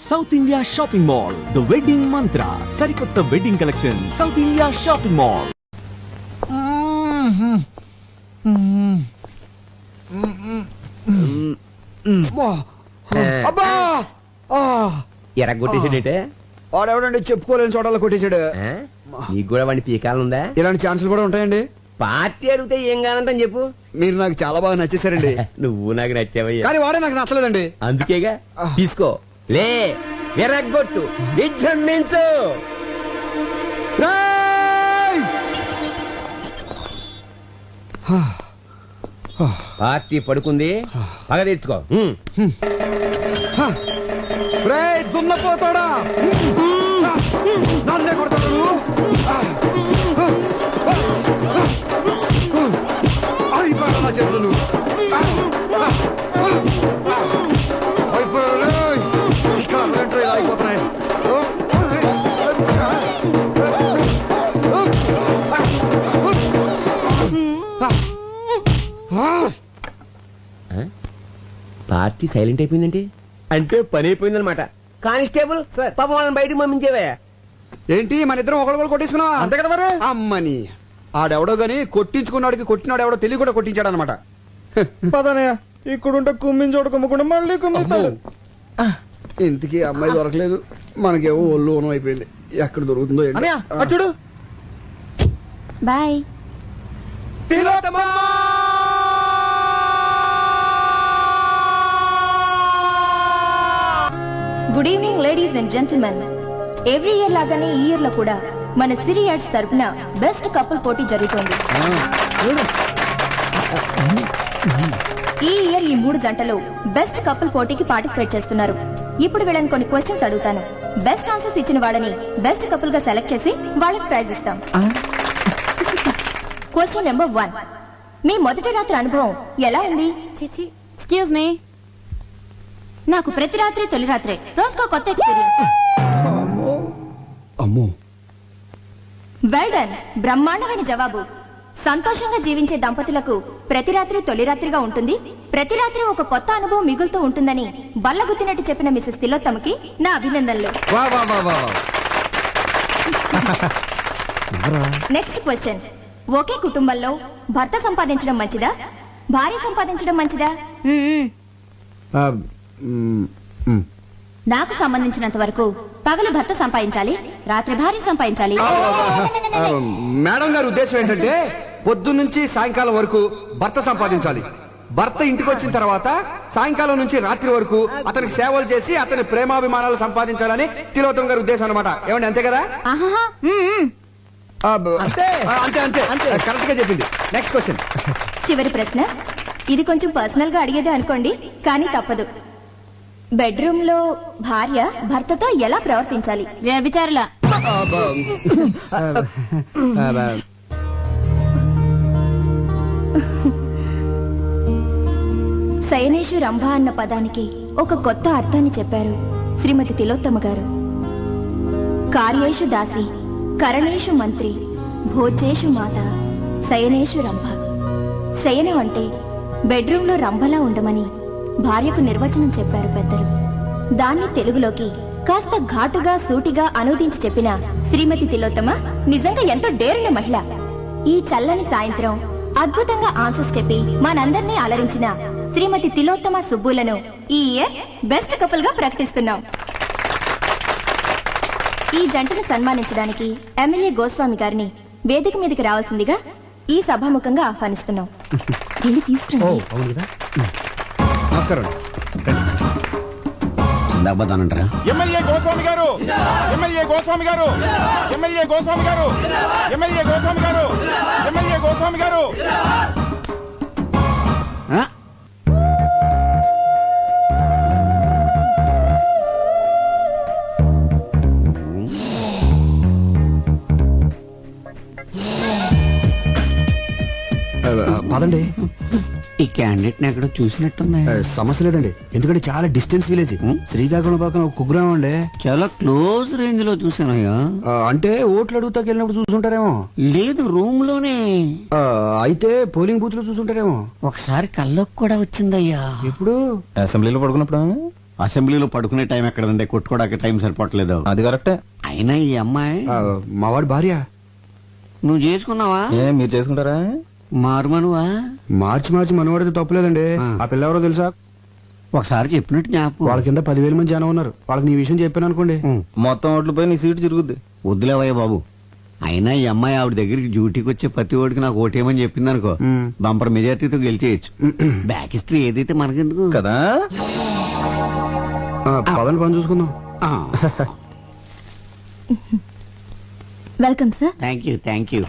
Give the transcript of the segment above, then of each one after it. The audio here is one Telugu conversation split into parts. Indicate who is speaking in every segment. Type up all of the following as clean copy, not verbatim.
Speaker 1: South India shopping mall, the wedding మంత్ర, సరికొత్త wedding collection, south India shopping mall.
Speaker 2: అబ్బా
Speaker 3: ఎరగొట్టేసాడేటే
Speaker 2: వాడెవడండి చెప్పుకోలేని చోటలో కొట్టేశాడు.
Speaker 3: నీకు కూడా వాడిని పీకాలనుందా?
Speaker 2: ఇలాంటి ఛాన్సులు కూడా ఉంటాయండి.
Speaker 3: పార్టీ అడిగితే ఏం కాదంటని చెప్పు.
Speaker 2: మీరు నాకు చాలా బాగా నచ్చేసారండి.
Speaker 3: నువ్వు నాకు నచ్చావయ్యా.
Speaker 2: కానీ వాడే నాకు నచ్చలేదండి.
Speaker 3: అందుకేగా తీసుకో, లే ఎరగొట్టు, విజృంభించు.
Speaker 2: రేయ్!
Speaker 3: పార్టీ పడుకుంది, పగ తెచ్చుకో.
Speaker 2: రేయ్, దున్నపోతాడా, నన్నే కొడతాడు నువ్వు. అయిపోయాడు నా చేతులు నువ్వు. అయిపోయాడు రేయ్. ఇక అర్థంటే ఇలా అయిపోతున్నాయి.
Speaker 3: పార్టీ సైలెంట్ అయిపోయిందంటే అంటే పని అయిపోయిందనమాట. కానిస్టేబుల్ పాప వాళ్ళని బయటకు పంపించేవే.
Speaker 2: ఏంటి మన ఇద్దరం ఒకళ్ళు కొట్టేసుకున్నావా?
Speaker 3: అంతే కదా మరి.
Speaker 2: అమ్మని ఆడెవడో గాని కొట్టించుకున్నాడికి కొట్టినాడు ఎవడో తెలియ కూడా కొట్టించాడు అనమాట.
Speaker 4: పదనయ్య, ఇక్కడుంటే కుమ్మిని చోట కుమ్మకుండా మళ్ళీ కుమ్మిస్తాడు.
Speaker 2: ఇంతకీ అమ్మాయి దొరకలేదు, మనకేమో ఒళ్ళు ఊనం అయిపోయింది. ఎక్కడ దొరుకుతుందో ఏంటో.
Speaker 4: అన్నయ్య, అటు చూడు.
Speaker 5: Bye. Good evening ladies and gentlemen. Every year లాగానే ఈ ఇయర్ లో కూడా మన సిరి యాడ్స్ తరపున బెస్ట్ కపుల్ పోటీ జరుగుతోంది. ఈ ఇయర్ ఈ 3 జంటలు బెస్ట్ కపుల్ పోటీకి పార్టిసిపేట్ చేస్తున్నారు. ఇప్పుడు వీళ్ళని కొన్ని క్వశ్చన్స్ అడుగుతాను. బెస్ట్ ఆన్సర్స్ ఇచ్చిన వాళ్ళని బెస్ట్ కపుల్ గా సెలెక్ట్ చేసి వాళ్ళకి ప్రైజ్ ఇస్తాం. Question number 1. మీ మొదటి రాత్రి అనుభవం ఎలా ఉంది?
Speaker 6: చిచి, ఎక్స్క్యూజ్ మీ, నాకు ప్రతి రాత్రి తొలి రాత్రే, రోజుకో కొత్త ఎక్స్పీరియన్స్.
Speaker 2: అమ్మో,
Speaker 5: వెల్ డన్, బ్రహ్మాండమైన జవాబు. సంతోషంగా జీవించే దంపతులకు ప్రతి రాత్రి తొలి రాత్రిగా ఉంటుంది. ప్రతి రాత్రి ఒక కొత్త అనుభవం మిగులుతూ ఉంటుందని బల్లగుద్దినట్టు చెప్పిన మిసెస్ తిలోత్తమకి నా అభినందనలు. Next question. ఒకే కుటుంబంలో భర్త సంపాదించడం మంచిదా, భార్య సంపాదించడం మంచిదా? నాకు సంబంధించినంత వరకు పగలు భర్త సంపాదించాలి, రాత్రి భార్య సంపాదించాలి.
Speaker 2: మేడం గారి ఉద్దేశం ఏంటంటే పొద్దున్నుంచి సాయంకాలం వరకు భర్త సంపాదించాలి. భర్త ఇంటికి వచ్చిన తర్వాత సాయంకాలం నుంచి రాత్రి వరకు అతనికి సేవలు చేసి అతని ప్రేమాభిమానాలు సంపాదించాలని తిలోత్తమ గారి ఉద్దేశం అనమాట. ఏమండి, అంతే కదా? అంతే అంతే అంతే, కరెక్ట్ గా చెప్పింది. Next question.
Speaker 5: చివరి ప్రశ్న. ఇది కొంచెం పర్సనల్ గా అడిగేదే అనుకోండి, కానీ తప్పదు. బెడ్రూమ్ లో భార్య భర్తతో ఎలా ప్రవర్తించాలి?
Speaker 6: వ్యభిచారుల.
Speaker 5: శయనేషు రంభ అన్న పదానికి ఒక కొత్త అర్థాన్ని చెప్పారు శ్రీమతి తిలోత్తమ గారు. కార్యేషు దాసి, కరణేషు మంత్రి, భోజేషు మాత, శయనేషు రంభ. శయనం అంటే బెడ్రూమ్ లో రంభలా ఉండమని భార్యకు నిర్వచనం చెప్పారు పెద్దలు. దాన్ని తెలుగులోకి కాస్త ఘాటుగా సూటిగా అనువదించి చెప్పిన శ్రీమతి తిలోత్తమ నిజంగా ఎంతో డేరున్న మహిళ. ఈ చల్లని సాయంత్రం అద్భుతంగా ఆన్సర్స్ చెప్పి మనందరినీ అలరించిన శ్రీమతి తిలోత్తమ సుబ్బులను ఈ ఇయర్ బెస్ట్ కపుల్ గా ప్రకటిస్తున్నాం. ఈ జంటను సన్మానించడానికి ఎమ్మెల్యే గోస్వామి గారిని వేదిక మీదకి రావాల్సిందిగా ఈ సభాముఖంగా ఆహ్వానిస్తున్నాం. వెళ్ళి తీసుకురండి.
Speaker 2: నమస్కారం.
Speaker 7: చిందాబాదానంటారా?
Speaker 8: ఎమ్మెల్యే గోస్వామి గారు, ఎమ్మెల్యే గోస్వామి గారు, ఎమ్మెల్యే గోస్వామి గారు, ఎమ్మెల్యే గోస్వామి గారు, ఎమ్మెల్యే గోస్వామి గారు.
Speaker 2: పదండి.
Speaker 7: ఈ క్యాండిడేట్ ఎక్కడ చూసినట్టుంది.
Speaker 2: సమస్య లేదండి, ఎందుకంటే చాలా డిస్టెన్స్ విలేజ్. శ్రీకాకుళం పక్కన ఒక కుగ్రామం అండి.
Speaker 7: చాలా క్లోజ్ రేంజ్ లో చూసానయ్యా.
Speaker 2: అంటే ఓట్లు అడుగుతాకి వెళ్ళినప్పుడు చూసుంటారేమో.
Speaker 7: లేదు, రూమ్ లోనే.
Speaker 2: అయితే పోలింగ్ బూత్ లో చూసుంటారేమో.
Speaker 7: ఒకసారి కల్లోకి కూడా వచ్చిందయ్యా.
Speaker 2: ఎప్పుడు?
Speaker 4: అసెంబ్లీలో పడుకున్నప్పుడు.
Speaker 7: అసెంబ్లీలో పడుకునే టైం ఎక్కడండి, కొట్టుకోవడానికి టైం సరిపోవట్లేదు.
Speaker 4: అది కరెక్టే.
Speaker 7: అయినా ఈ అమ్మాయి
Speaker 2: మావాడి భార్య
Speaker 7: నువ్వు చేసుకున్నావా?
Speaker 4: మీరు చేసుకుంటారా?
Speaker 7: మారుమనువా?
Speaker 2: మార్చి మనవాడితే తప్పులేదండి. ఆ పిల్ల ఎవరో తెలుసా?
Speaker 7: ఒకసారి చెప్పినట్టు జ్ఞాపకం.
Speaker 2: వాళ్ళ కింద 10,000 మంది జనం ఉన్నారు. వాళ్ళకి నీ విషయం చెప్పాను అనుకోండి,
Speaker 4: మొత్తం ఓట్లు పోయి నీ సీటు తిరుగుద్ది.
Speaker 7: వద్దులేవయ్య బాబు. అయినా ఈ అమ్మాయి ఆవిడ దగ్గరికి డ్యూటీకి వచ్చే ప్రతి ఓడికి నాకు ఓటేయమని చెప్పింది అనుకో, బంపర్ మెజార్టీతో గెలిచేయచ్చు. బ్యాక్ హిస్టరీ ఏదైతే మనకెందుకు
Speaker 4: కదా.
Speaker 2: పదని పని చూసుకుందాం.
Speaker 5: Welcome sir.
Speaker 7: థ్యాంక్ యూ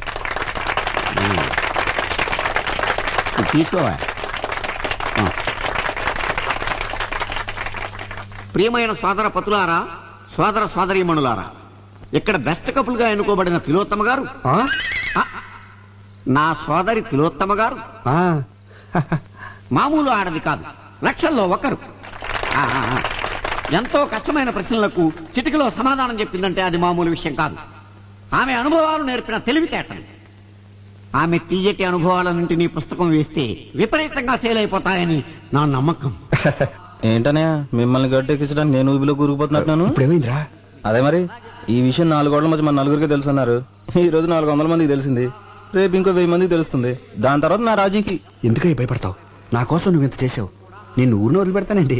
Speaker 7: తీసుకోవా. ప్రియమైన సోదర పతులారా, సోదర సోదరీమణులారా, ఇక్కడ బెస్ట్ కపుల్ గా ఎన్నుకోబడిన తిలోత్తమ గారు, నా సోదరి తిలోత్తమ గారు మామూలు ఆడది కాదు, లక్షల్లో ఒకరు. ఎంతో కష్టమైన ప్రశ్నలకు చిటికలో సమాధానం చెప్పిందంటే అది మామూలు విషయం కాదు. ఆమె అనుభవాలు నేర్పిన తెలివితేటలు. ఆమె తీయటి అనుభవాలన్నింటినీ పుస్తకం వేస్తే విపరీతంగా సేల్ అయిపోతాయని నా నమ్మకం.
Speaker 4: ఏంటనయ్య మిమ్మల్ని గట్టెక్కించడానికి నేను ఊబిలో కూరుకుపోతున్నాను.
Speaker 2: ఇప్పుడు ఏమైందిరా?
Speaker 4: అదే మరి ఈ విషయం 4 గోడల మధ్య మన నలుగురికి తెలుసు అన్నారు. ఈ రోజు 400 మందికి తెలిసింది. రేపు ఇంకో 1000 మందికి తెలుస్తుంది. దాని తర్వాత నా రాజీకి.
Speaker 2: ఎందుకై భయపడతావు? నా కోసం నువ్వు ఇంత చేసావు. నేను ఊరిని వదిలిపెడతానండి.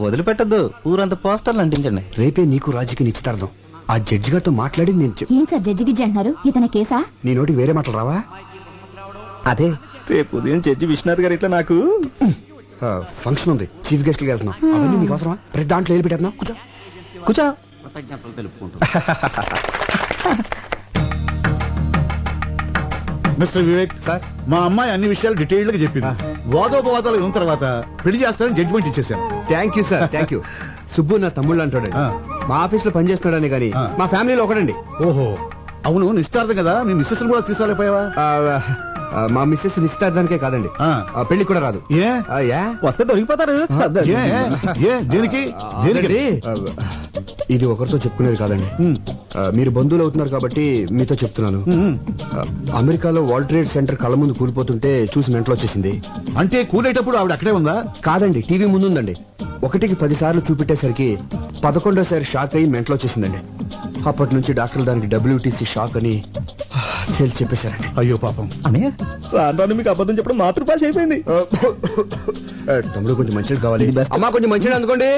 Speaker 4: వదిలిపెట్టద్దు, ఊరంతా పోస్టర్లు అంటించండి.
Speaker 2: రేపే నీకు రాజుకి నిశ్చితార్థం. ఆ జడ్జి గారితో మాట్లాడి నేను
Speaker 5: ఏం సార్ జడ్జి గిజ్జి అంటున్నారు? ఇతని కేసా?
Speaker 2: నీ నోటికి వేరే మాటలు రావా?
Speaker 4: అదే రేపు ఉదయం జడ్జి విశ్వనాథ్ గారు ఇట్లా నాకు
Speaker 2: ఫంక్షన్ ఉంది, చీఫ్ గెస్ట్ కి వెళ్తున్నాం. అవన్నీ నీకు అవసరమా? ప్రతి దాంట్లో వెళ్ళి పెట్టేస్తున్నాం. కూర్చో
Speaker 4: కూర్చో.
Speaker 7: కృతజ్ఞతలు తెలుపుకుంటూ
Speaker 8: మిస్టర్ వివేక్ సార్, మా అమ్మాయి అన్ని విషయాలు డీటెయిల్డ్ గా చెప్పింది. వాదోపవాదాలు విన్న తర్వాత పెళ్లి చేస్తారని జడ్జిమెంట్ ఇచ్చేసాను.
Speaker 2: Thank you sir, thank you. Subbu నా తమ్ముళ్ళు అంటాడు. మా ఆఫీస్ లో పనిచేస్తున్నాడని కానీ మా ఫ్యామిలీలో ఒకడండి.
Speaker 8: ఓహో, అవును నిశ్చితార్థం కదా, మీ మిస్సెస్ కూడా తీసుకురాలేకపోయావా?
Speaker 2: మా మిస్సెస్ నిశ్చితార్థానికే కాదండి, పెళ్లి కూడా రాదు.
Speaker 8: ఏ
Speaker 2: యా?
Speaker 4: వస్తే దొరికిపోతారు.
Speaker 8: దేనికి
Speaker 2: ఆల్రెడీ, ఇది ఒకరితో చెప్పుకునేది కాదండి. మీరు బంధువులు అవుతున్నారు కాబట్టి మీతో చెప్తున్నాను. అమెరికాలో వరల్డ్ ట్రేడ్ సెంటర్ కళ్ళ ముందు కూలిపోతుంటే చూసి మెంటలు వచ్చేసింది.
Speaker 8: అంటే కూలేటప్పుడు ఆవిడ అక్కడే ఉందా?
Speaker 2: కాదండి, టీవీ ముందుందండి. 1కి 10 సార్లు చూపెట్టేసరికి 11వ షాక్ అయ్యి మెంటలు వచ్చేసిందండి. అప్పటి నుంచి డాక్టర్లు దానికి WTC షాక్ అని తేల్చి చెప్పేశారండి.
Speaker 8: అయ్యో పాపం.
Speaker 4: రాను మీకు అబద్ధం చెప్పడం మాతృభాష అయిపోయింది.
Speaker 2: తమ్ముడు కొంచెం మంచిది కావాలి. అమ్మా కొంచెం మంచిది అందుకోండి.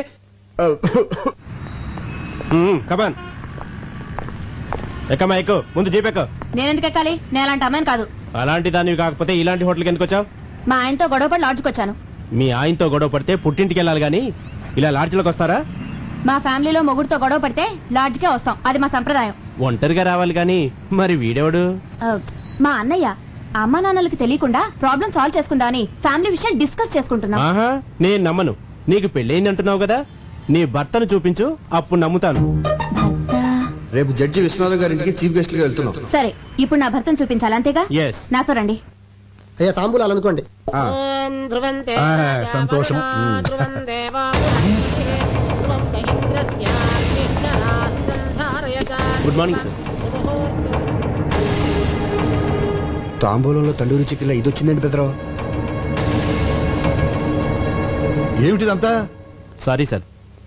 Speaker 9: కమాన్ ఎక్కమ్మా, ఎక్కు. ముందు జీపెక్కు.
Speaker 6: నేనెందుకు ఎక్కాలి? నేను అలాంటి అమ్మాయిని కాదు.
Speaker 9: అలాంటి దానివి కాకపోతే ఇలాంటి హోటల్కి ఎందుకు వచ్చావు?
Speaker 6: మా ఆయనతో గొడవపడి లాడ్జ్కి వచ్చాను.
Speaker 9: మీ ఆయనతో గొడవ పడితే పుట్టింటికి వెళ్ళాలి గాని ఇలా లాడ్జ్లోకి వస్తారా?
Speaker 6: మా ఫ్యామిలీలో మొగుడుతో గొడవ పడితే లాడ్జ్కే వస్తాం, అది మా సంప్రదాయం.
Speaker 9: ఒంటరిగా రావాలి గాని మరి వీడెవడు?
Speaker 6: మా అన్నయ్య అమ్మా నాన్నలకి తెలియకుండా ప్రాబ్లం సాల్వ్ చేసుకుందా అని ఫ్యామిలీ విషయం డిస్కస్ చేసుకుంటున్నాం.
Speaker 9: ఆహా, నేను నమ్మను. నీకు పెళ్ళయింది అంటున్నావు కదా, నీ భర్తను చూపించు, అప్పుడు నమ్ముతాను.
Speaker 2: రేపు జడ్జి విశ్వనాథ్ గారికి చీఫ్ గెస్ట్ గా వెళ్తున్నాం.
Speaker 6: సరే, ఇప్పుడు నా భర్తను చూపించాలి అంతేగా?
Speaker 9: Yes.
Speaker 6: నాతో రండి.
Speaker 3: అయ్యా తాంబూలాలు అనుకోండి.
Speaker 8: సంతోషం.
Speaker 9: Good morning sir.
Speaker 2: తాంబూలంలో తండూరి చికెన్ ఇది వచ్చిందండి పెద్దరావు.
Speaker 8: ఏమిటిదంతా?
Speaker 9: సారీ సార్,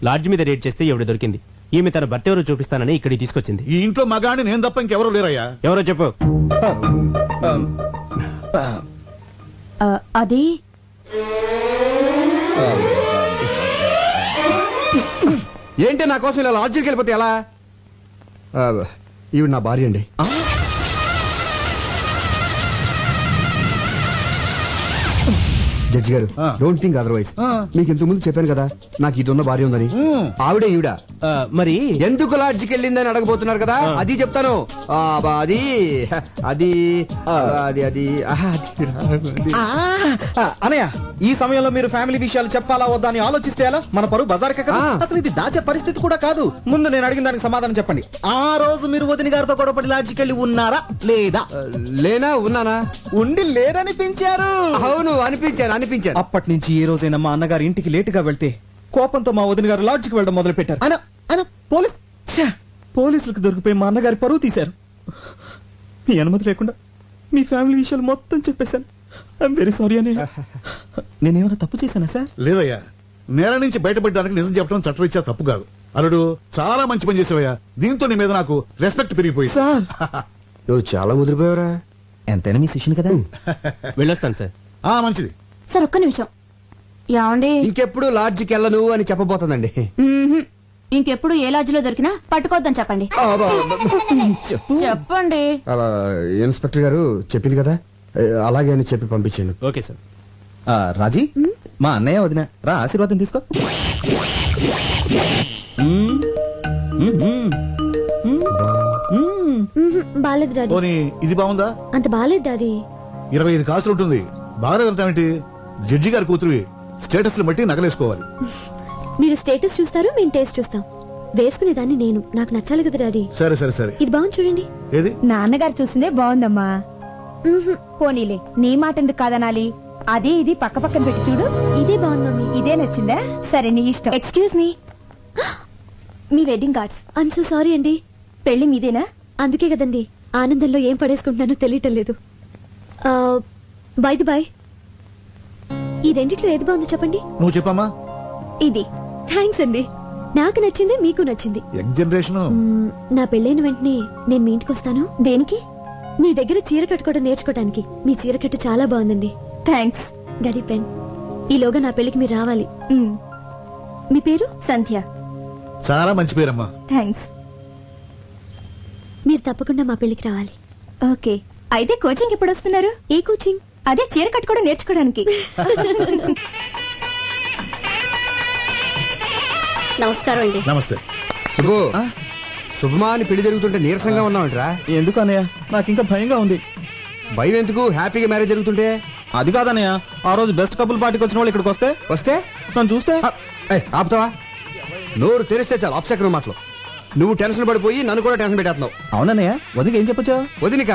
Speaker 9: లాడ్జ్ మీద రేట్ చేస్తే ఎవడు దొరికింది. ఈమె తన భర్త ఎవరో చూపిస్తానని ఇక్కడికి తీసుకొచ్చింది.
Speaker 8: ఈ ఇంట్లో మగాని నేను తప్ప ఇంకెవరూ లేరయ్యా.
Speaker 9: ఎవరో చెప్పు.
Speaker 6: అది
Speaker 2: ఏంటి నా కోసం ఇలా లాడ్జికి వెళ్ళిపోతే ఎలా? ఈవిడ నా భార్య అండి. జడ్జి గారు, డోంట్ థింక్ అదర్వైజ్. మీకు ఇంతకు ముందు చెప్పాను కదా నాకు ఇది ఉన్న భార్య ఉందని. ఆవిడే ఈవిడ.
Speaker 9: మరి
Speaker 2: ఎందుకు లాడ్జికి వెళ్ళిందని అడగబోతున్నారు కదా, అది చెప్తాను. అది అది అది అది
Speaker 4: అనయ్య, ఈ సమయంలో మీరు ఫ్యామిలీ విషయాలు చెప్పాలా వద్దా అని ఆలోచిస్తే ఎలా? మన పరువు బజార్ కదా. అసలు ఇది దాచే పరిస్థితి కూడా కాదు. ముందు నేను అడిగిన దానికి సమాధానం చెప్పండి. ఆ రోజు మీరు వదిన గారితో గొడవపడి లాడ్జికి వెళ్ళి ఉన్నారా లేదా?
Speaker 2: లేనా ఉన్నానా?
Speaker 4: ఉండి లేరనిపించారు.
Speaker 2: అవును, అనిపించాను.
Speaker 4: అప్పటి నుంచి ఏ రోజైనా మా అన్నగారి ఇంటికి లేటుగా వెళ్తే కోపంతో మా వదిన గారు లాడ్జికి వెళ్ళడం మొదలు పెట్టారు. పోలీసులకు దొరికిపోయి మా అన్నగారి పరువు తీశారు. మీ అనుమతి లేకుండా మీ ఫ్యామిలీ విషయాలు మొత్తం చెప్పేశాను. ఐఎమ్ వెరీ సారీ అని. నేనేమైనా తప్పు చేశానా సార్?
Speaker 8: లేదయ్యా, నేల నుంచి బయటపడడానికి నిజం చెప్పడం చట్టరీత్యా తప్పు కాదు. అల్లుడు చాలా మంచి పని చేసావయ్యా. దీంతో నీ మీద నాకు రెస్పెక్ట్ పెరిగిపోయింది.
Speaker 4: సార్
Speaker 2: నువ్వు చాలా ముదిరిపోయావురా.
Speaker 4: ఎంతైనా మీ శిష్యుని కదా.
Speaker 9: వెళ్ళొస్తాను సార్.
Speaker 8: మంచిది.
Speaker 6: సార్ ఒక్క నిమిషం. ఏమండి
Speaker 2: ఇంకెప్పుడు లాడ్జికి వెళ్ళను అని చెప్పబోతుందండి.
Speaker 6: మ్మ్హ్మ్. ఇంకెప్పుడు ఏ లాడ్జిలో దొరికినా పట్టుకోవద్దని చెప్పండి.
Speaker 4: చెప్పు.
Speaker 6: చెప్పండి.
Speaker 2: అలా ఇన్స్పెక్టర్ గారు చెప్పింది కదా, అలాగే అని చెప్పి పంపించాను.
Speaker 9: Okay sir.
Speaker 4: రాజీ మా అన్నయ్య వదిన రా ఆశీర్వాదం తీసుకో.
Speaker 5: బాలేదు డాడీ,
Speaker 8: పోనీ ఇది బాగుందా?
Speaker 5: అంత బాలేదు డాడీ.
Speaker 8: 25 కాసులు ఉంటుంది. బాగా వెళ్తామేంటి? జడ్జి గారి కూతురువి. స్టేటస్ బట్టి నగలేసుకోవాలి.
Speaker 5: మీరు స్టేటస్ చూస్తారు, మేము టేస్ట్ చూస్తాం. వేసుకునేదాన్ని నేను, నాకు నచ్చాలి కదా డాడీ.
Speaker 8: సరే సరే సరే.
Speaker 5: ఇది బాగుంది చూడండి.
Speaker 8: ఏది?
Speaker 6: నాన్నగారు చూసిందే బాగుందమ్మా. పోనీలే, నీ మాట ఎందుకు కాదనాలి? అది ఇది పక్క పక్కన పెట్టి చూడు.
Speaker 5: ఇదే బాగుంది మమ్మీ.
Speaker 6: ఇదే నచ్చిందా? సరే నీ ఇష్టం.
Speaker 5: Excuse me, me wedding cards. I'm so sorry అండి.
Speaker 6: పెళ్లి మీదేనా?
Speaker 5: అందుకే కదండి ఆనందంలో ఏం పడేసుకుంటున్నానో తెలియటం లేదు. బై ది బై, ఈ రెండిట్లో ఏది బాగుందో చెప్పండి.
Speaker 8: నువ్వు చెప్పమ్మా.
Speaker 5: ఇది. థ్యాంక్స్ అండి, నాకు నచ్చింది, మీకు నచ్చింది.
Speaker 8: Young generation.
Speaker 5: నా పెళ్ళైన వెంటనే నేను మీ ఇంటికి వస్తాను. దేనికి? మీ దగ్గర చీర కట్టుకోవడం నేర్చుకోవడానికి. మీ చీర కట్టు చాలా బాగుందండి.
Speaker 6: థ్యాంక్స్.
Speaker 5: Daddy pen. ఈలోగా నా పెళ్లికి మీరు రావాలి. మీ పేరు?
Speaker 6: సంధ్య.
Speaker 8: చాలా మంచి పేరమ్మా.
Speaker 6: థ్యాంక్స్.
Speaker 5: మీరు తప్పకుండా మా పెళ్లికి రావాలి.
Speaker 6: ఓకే. అయితే కోచింగ్ ఎప్పుడు వస్తున్నారు?
Speaker 5: ఏ కోచింగ్?
Speaker 6: అదే చీర కట్టుకోవడం నేర్చుకోవడానికి.
Speaker 5: నమస్కారం అండి.
Speaker 8: నమస్తే.
Speaker 2: శుభు, శుభమా అని పెళ్లి జరుగుతుంటే నీరసంగా ఉన్నావంటరా?
Speaker 4: ఎందుకు అన్నయ్య, నాకు ఇంకా భయంగా ఉంది.
Speaker 2: భయం ఎందుకు? హ్యాపీగా మ్యారేజ్ జరుగుతుంటే.
Speaker 4: అది కాదన్నయ్య, ఆ రోజు బెస్ట్ కపుల్ పార్టీకి వచ్చిన వాళ్ళు ఇక్కడికి
Speaker 2: వస్తే
Speaker 4: నన్ను చూస్తే
Speaker 2: ఆపుతావా? నోరు తెరిస్తే చాలు అప్సెకరం మాటలు. నువ్వు టెన్షన్ పడిపోయి నన్ను కూడా టెన్షన్ పెట్టేస్తున్నావు.
Speaker 4: అవునన్నయ్య, వదిలికి ఏం చెప్పొచ్చా?
Speaker 2: వదినిక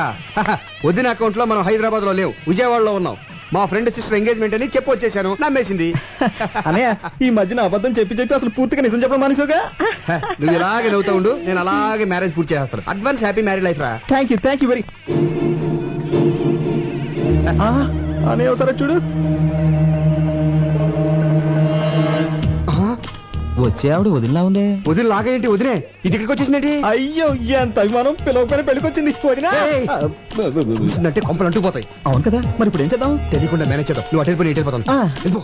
Speaker 2: వదిన అకౌంట్ లో మనం హైదరాబాద్ లో లేవు, విజయవాడలో ఉన్నాం. మా ఫ్రెండ్ సిస్టర్ ఎంగేజ్మెంట్ అని చెప్పి వచ్చేసాను. నమ్మేసింది.
Speaker 4: అన్నయ్య, ఈ మధ్యన అబద్ధం చెప్పి చెప్పి అసలు పూర్తిగా నిజం చెప్పడం మానేసావుగా.
Speaker 2: నువ్వు ఇలాగే నవ్వుతా ఉండు, నేను అలాగే మ్యారేజ్ పూర్తి చేస్తాను. అడ్వాన్స్ హ్యాపీ మ్యారేజ్ లైఫ్ రా.
Speaker 4: Thank you very. అన్నయ్య ఒకసారి చూడు. వచ్చే ఆవిడ వదిలిలా ఉందే.
Speaker 2: వదిన లాగేంటి? వదిలే ఇది ఇక్కడికి వచ్చేసిందేంటి?
Speaker 4: అయ్యో, ఎంత అభిమానం. పిలవకపోయినా పెళ్ళికొచ్చింది వదినా.
Speaker 2: చూసిందంటే కొంపలు అంటుకుపోతాయి.
Speaker 4: అవును కదా, మరి ఇప్పుడు ఏం చేద్దాం?
Speaker 2: తెలియకుండా మేనేజ్ చేద్దాం. నువ్వు అటెండ్ పోయి ఇటు వెళ్ళిపోతాను. వెళ్ళిపో.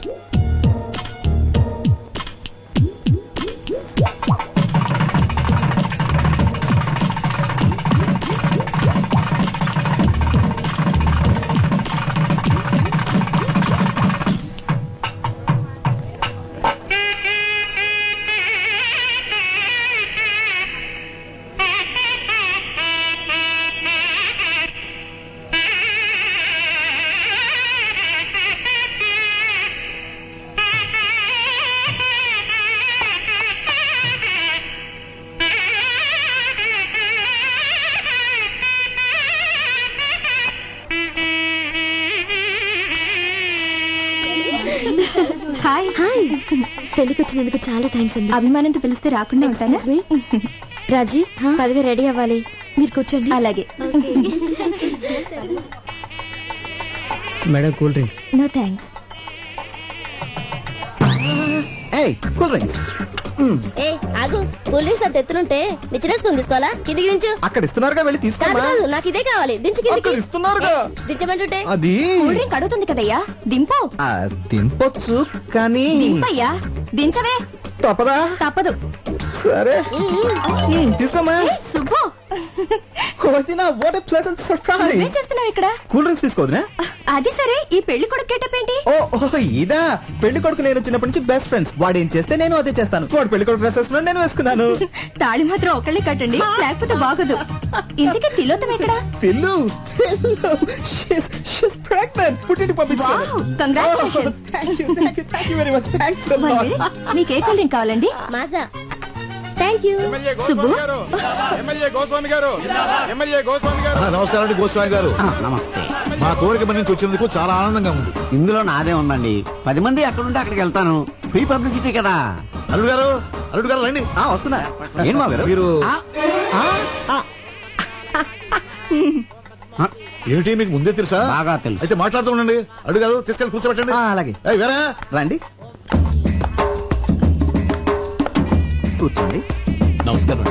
Speaker 6: హాయ్.
Speaker 5: హాయ్, పెళ్లికి వచ్చినందుకు చాలా థ్యాంక్స్ అండి.
Speaker 6: అభిమానంతో పిలిస్తే రాకుండా ఉంటానా?
Speaker 5: రాజీ, పదవి రెడీ అవ్వాలి. మీరు కూర్చోండి.
Speaker 6: అలాగే.
Speaker 3: Madam cool drink.
Speaker 6: No thanks.
Speaker 4: Cool drinks.
Speaker 10: ఏ ఆగు, కూల్ డ్రింక్స్ అంత ఎత్తునుంటే నిచ్చినేసుకుని తీసుకోవాలా? కిందికి దించు.
Speaker 4: అక్కడ ఇస్తున్నారుగా, వెళ్ళి
Speaker 10: కాదు
Speaker 4: తీసుకోమా.
Speaker 10: కాదు, నాకు ఇదే కావాలి. దించు కిందికి.
Speaker 4: అక్కడ ఇస్తున్నారుగా.
Speaker 10: దించమంటుంటే
Speaker 4: అది
Speaker 6: కూల్ డ్రింక్ అడుగుతుంది కదయ్యా, దింపు.
Speaker 4: దింపొచ్చు కానీ
Speaker 6: దింపయ్యా, దించవే.
Speaker 4: తప్పదా?
Speaker 6: తప్పదు.
Speaker 4: సరే తీసుకోమా.
Speaker 6: సుబ్బు,
Speaker 4: వదినా, వాట్ ఎ ప్లెజెంట్
Speaker 6: ఏం
Speaker 4: సర్ప్రైజ్.
Speaker 6: చేస్తున్నావు ఇక్కడ?
Speaker 4: కూల్ డ్రింక్స్ తీసుకోవద్దునా?
Speaker 6: అది సరే, ఈ పెళ్లి కొడుకు గెటప్ ఏంటి?
Speaker 4: ఓ ఇదా. పెళ్లి కొడుకు నేను చిన్నప్పటి నుంచి బెస్ట్ ఫ్రెండ్స్. వాడు ఏం చేస్తే నేను అదే చేస్తాను. వాడు పెళ్లి కొడుకు డ్రెస్ వేసుకున్నాడు, నేను వేసుకున్నాను.
Speaker 6: తాళి మాత్రం ఒకళ్ళే కట్టండి, లేకపోతే బాగదు. ఇంతకీ తిలోతం ఎక్కడ?
Speaker 4: తెల్లు షీస్ ప్రెగ్నెంట్. పుట్టింటికి పంపించాను.
Speaker 6: Wow, congratulations.
Speaker 4: Thank you very much. Thanks a
Speaker 6: one
Speaker 4: lot.
Speaker 6: Minute, మీకు ఏ కూల్ డ్రింక్ కావాలండి?
Speaker 10: Maaza. Thank you.
Speaker 8: MLA
Speaker 6: Subbu.
Speaker 8: Goswami గారు, ఎమ్మెల్యే గోస్వామి గారు, ఎమ్మెల్యే గోస్వామి గారు.
Speaker 7: నమస్కారం అండి గోస్వామి గారు. నమస్తే.
Speaker 8: మా కోరిక మన్నించి వచ్చినందుకు చాలా ఆనందంగా ఉంది.
Speaker 7: ఇందులో నాదే ఉందండి. 10 మంది ఎక్కడుంటే అక్కడికి వెళ్తాను. ఫ్రీ పబ్లిసిటీ కదా.
Speaker 8: అల్లుడు గారు, అల్లుడు గారు రండి.
Speaker 4: వస్తున్నా. ఏం మా గారు?
Speaker 8: మీరు
Speaker 7: ఆ,
Speaker 8: ఏమిటి మీకు ముందే తెలుసా?
Speaker 7: బాగా తెలుసు.
Speaker 8: అయితే మాట్లాడుతూ ఉండండి. అల్లుడు గారు తీసుకెళ్ళి కూర్చోబెట్టండి.
Speaker 4: అలాగే.
Speaker 8: ఏయ్, వేరా
Speaker 4: రండి. కూర్చోండి.
Speaker 1: నమస్కారం.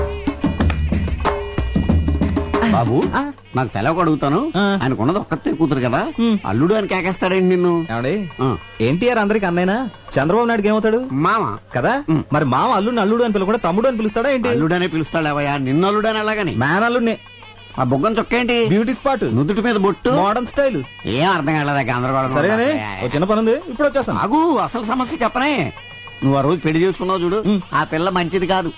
Speaker 7: బాబు నాకు తెలవక అడుగుతాను, ఆయనకున్నది ఒక్కతే కూతురు కదా, అల్లుడు అని కేకేస్తాడండి నిన్ను.
Speaker 4: ఏమండి
Speaker 7: ఆ.
Speaker 4: ఎన్టీఆర్ అందరికి అన్నైనా, చంద్రబాబు నాయుడుకి ఏమవుతాడు
Speaker 7: మామ
Speaker 4: కదా? మరి మామ అల్లుడిని అల్లుడు అని పిలవకుండా తమ్ముడు అని పిలుస్తాడా ఏంటి?
Speaker 7: అల్లుడనే పిలుస్తాడేవయ్యా, నిన్ను అల్లుడని అలాగని.
Speaker 4: మ్యాన్ అల్లుడిని.
Speaker 7: ఆ బొగ్గం చొక్కేంటి,
Speaker 4: బ్యూటీ స్పాట్,
Speaker 7: నుదుటి మీద బొట్టు,
Speaker 4: మోడర్న్ స్టైల్.
Speaker 7: ఏం అర్థం కాలేదా గందరగోళం.
Speaker 4: సరేగాని ఓ చిన్న పని ఉంది, ఇప్పుడు వచ్చేస్తాను.
Speaker 7: ఆగు, అసలు సమస్య చెప్పనే. నువ్వు ఆ రోజు పెళ్లి చేసుకున్నావు చూడు, ఆ పిల్ల మంచిది కాదు.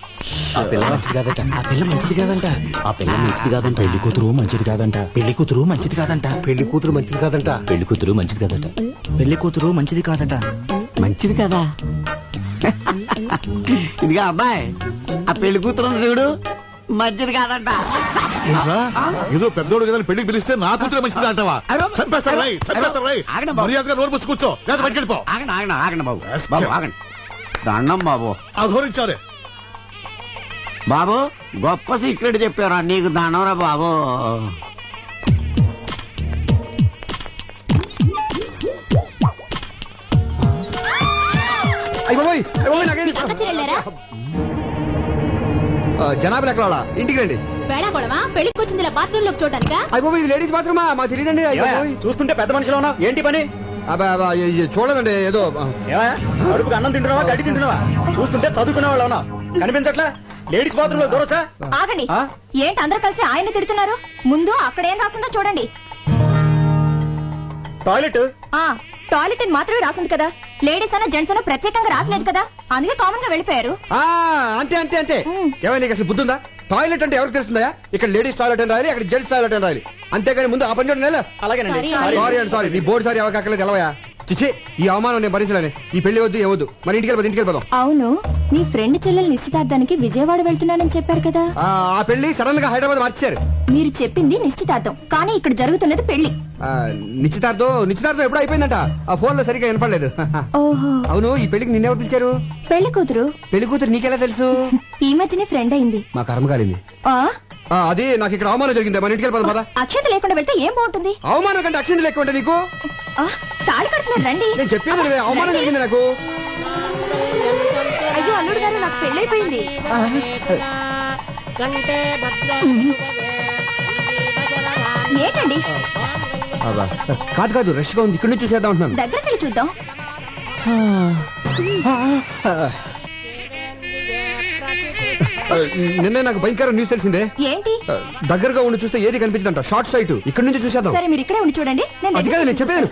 Speaker 1: ఆ పిల్ల మంచిది కాదట. ఆ పిల్ల మంచిది కాదంట. ఆ పిల్ల మంచిది కాదంట. పెళ్లి కూతురు మంచిది కాదంట. పెళ్లి కూతురు మంచిది కాదంట. పెళ్లి కూతురు మంచిది కాదంట. పెళ్లి కూతురు మంచిది కాదట.
Speaker 4: పెళ్లి కూతురు మంచిది కాదట.
Speaker 7: మంచిది కదా. ఇదిగా అబ్బాయి, ఆ పెళ్లి కూతురు ఉంది చూడు, మంచిది కాదంట.
Speaker 8: ఏదో పెద్దోడు కదా పెళ్లికి పిలిస్తే నా కూతురు మంచిది అంటావా? చంపేస్తారు రై, చంపేస్తారు రై.
Speaker 7: ఆగండి బాబు.
Speaker 8: మర్యాదగా నోరు మూసి కూర్చో, లేదా బయటికి వెళ్ళిపో.
Speaker 7: ఆగండి ఆగండి ఆగండి బాబు. బాబు ఆగండి, దండం బాబు.
Speaker 8: అధోరించారే.
Speaker 7: బాబు గొప్ప సీక్రెట్ చెప్పారా, నీకు దండంరా బాబు.
Speaker 2: అయ్యబాబోయ్, అయ్యబాబోయ్, నాకేంటి? జనాభా లెక్కల వాళ్ళ ఇంటికి రండి.
Speaker 10: వేళాకోళమా పెళ్లికి వచ్చింది బాత్రూమ్ లోకి చూడటానికా?
Speaker 2: అయ్యబాబోయ్, ఇది లేడీస్ బాత్రూమా? మాకు తెలియదండి.
Speaker 4: చూస్తుంటే పెద్ద మనిషిలో ఉన్నావు, ఏంటి పని?
Speaker 2: చూడదండి, ఏదో
Speaker 4: అడుపుకి అన్నం తింటున్నావా, గడ్డి తింటున్నావా? చూస్తుంటే చదువుకునే వాళ్ళు ఉన్నావు, కనిపించట్లా? లేడీస్ బాత్రూమ్ లో దూరొచ్చా?
Speaker 5: ఆగండి, ఏంటి అందరూ కలిసి ఆయన తిడుతున్నారు? ముందు అక్కడ ఏం రాసిందో చూడండి.
Speaker 4: టాయిలెట్.
Speaker 5: టాయిలెట్ అని మాత్రమే రాసింది కదా, లేడీస్ అన్న జెంట్స్ అన్న ప్రత్యేకంగా రాసలేదు కదా, అందుకే కామన్ గా వెళ్ళిపోయారు.
Speaker 2: అంతే అంతే అంతే. ఏమైనా నీకు అసలు బుద్ధుందా? టాయిలెట్ అంటే ఎవరికి తెలుస్తుందా? ఇక్కడ లేడీస్ టాయిలెట్ అని రాయాలి, అక్కడ జెంట్స్ టాయిలెట్ అని రాయాలి, అంతేగాని ముందు ఆ పని చూడండి.
Speaker 4: అలాగేనండి.
Speaker 2: సారీ అండి, సారీ. నీ బోర్డు సారీ ఎవరికి అక్కర్లేదు, తెలవయా? చిచ్చి, ఈ అవమానం నేను భరించలేను. ఈ పెళ్లి వద్దు, ఏవద్దు. మరి ఇంటికి వెళ్ళిపోదాం.
Speaker 5: అవును, మీ ఫ్రెండ్ చెల్లెలు నిశ్చితార్థానికి విజయవాడ వెళ్తున్నానని చెప్పారు కదా.
Speaker 2: ఆ పెళ్లి సడన్ గా హైదరాబాద్ మార్చారు.
Speaker 5: మీరు చెప్పింది నిశ్చితార్థం, కానీ ఇక్కడ జరుగుతున్నది పెళ్లి.
Speaker 2: నిశ్చితార్థం ఎప్పుడు అయిపోయిందంట, ఆ ఫోన్ లో సరిగ్గా వినపడలేదు.
Speaker 5: ఓహో,
Speaker 2: అవును, ఈ పెళ్లికి నిన్నెవరు పిలిచారు?
Speaker 5: పెళ్లి కూతురు.
Speaker 2: పెళ్లి కూతురు నీకెలా తెలుసు?
Speaker 5: ఈ మధ్యనే ఫ్రెండ్ అయింది.
Speaker 2: మా కర్మ కాలింది. అది నాకు ఇక్కడ అవమానం జరిగింది. మన ఇంటికి వెళ్ళిపోదాం పద.
Speaker 5: అక్షత లేకుండా వెళ్తే ఏం బాగుంటుంది?
Speaker 2: అవమానం కంటే అక్షింత లేకుండా ఉంటే నీకు
Speaker 5: తాళి కడుతున్నారు, రండి.
Speaker 2: నేను చెప్పేది అవమానం జరిగింది నాకు.
Speaker 5: అయ్యో అల్లుడు గారు, నాకు పెళ్ళైపోయింది. ఏంటండి?
Speaker 2: కాదు, రష్ గా ఉంది, ఇక్కడ నుంచి చూసేద్దాం అంటున్నాను.
Speaker 5: దగ్గరికి వెళ్ళి చూద్దాం.
Speaker 2: నిన్నే నాకు భయంకర న్యూస్ తెలిసిందే.
Speaker 5: ఏంటి?
Speaker 2: దగ్గరగా ఉండి చూస్తే ఏది కనిపించదంట, షార్ట్ సైట్. ఇక్కడ నుంచి చూసేద్దాం.
Speaker 5: సరే, మీరు ఇక్కడే ఉండి చూడండి.
Speaker 2: అది కాదు నేను చెప్పేది.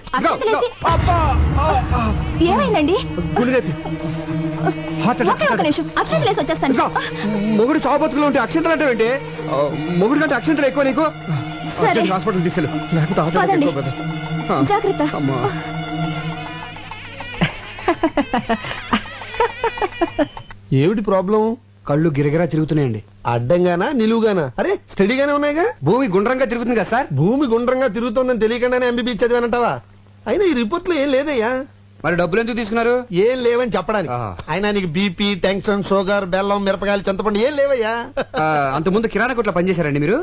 Speaker 5: ఏమైందండి?
Speaker 2: ఒక
Speaker 5: నిమిషం, అక్షంతలు వేసి వచ్చేస్తాను.
Speaker 2: మొగుడు చావు బతుకులో ఉంటే అక్షంతలు అంటే ఏంటి? మొగుడు కంటే అక్షంతలు ఎక్కువ నీకు. హాస్పిటల్ తీసుకెళ్ళు, లేకపోతే
Speaker 5: జాగ్రత్త.
Speaker 3: ఏమిటి ప్రాబ్లం?
Speaker 2: కళ్ళు గిరగిరా తిరుగుతున్నాయండి.
Speaker 3: అడ్డంగానా నిలువుగానా? అరే స్టడీగానే ఉన్నాయిగా.
Speaker 2: భూమి గుండ్రంగా తిరుగుతుంది కదా సార్.
Speaker 3: భూమి గుండ్రంగా తిరుగుతోందని తెలియకుండానే ఎంబీబీ చదివానంటావా? అయినా ఈ రిపోర్ట్ లో ఏం లేదయ్యా.
Speaker 2: మరి డబ్బులు ఎందుకు తీసుకున్నారు?
Speaker 3: ఏం లేవని చెప్పడానికి. అయినా నీకు బీపీ, టెన్షన్, షుగర్, బెల్లం, మిరపకాయలు, చింతపండు ఏం లేవయ్యా.
Speaker 2: అంత ముందు కిరాణా కొట్లో పనిచేశారండి మీరు?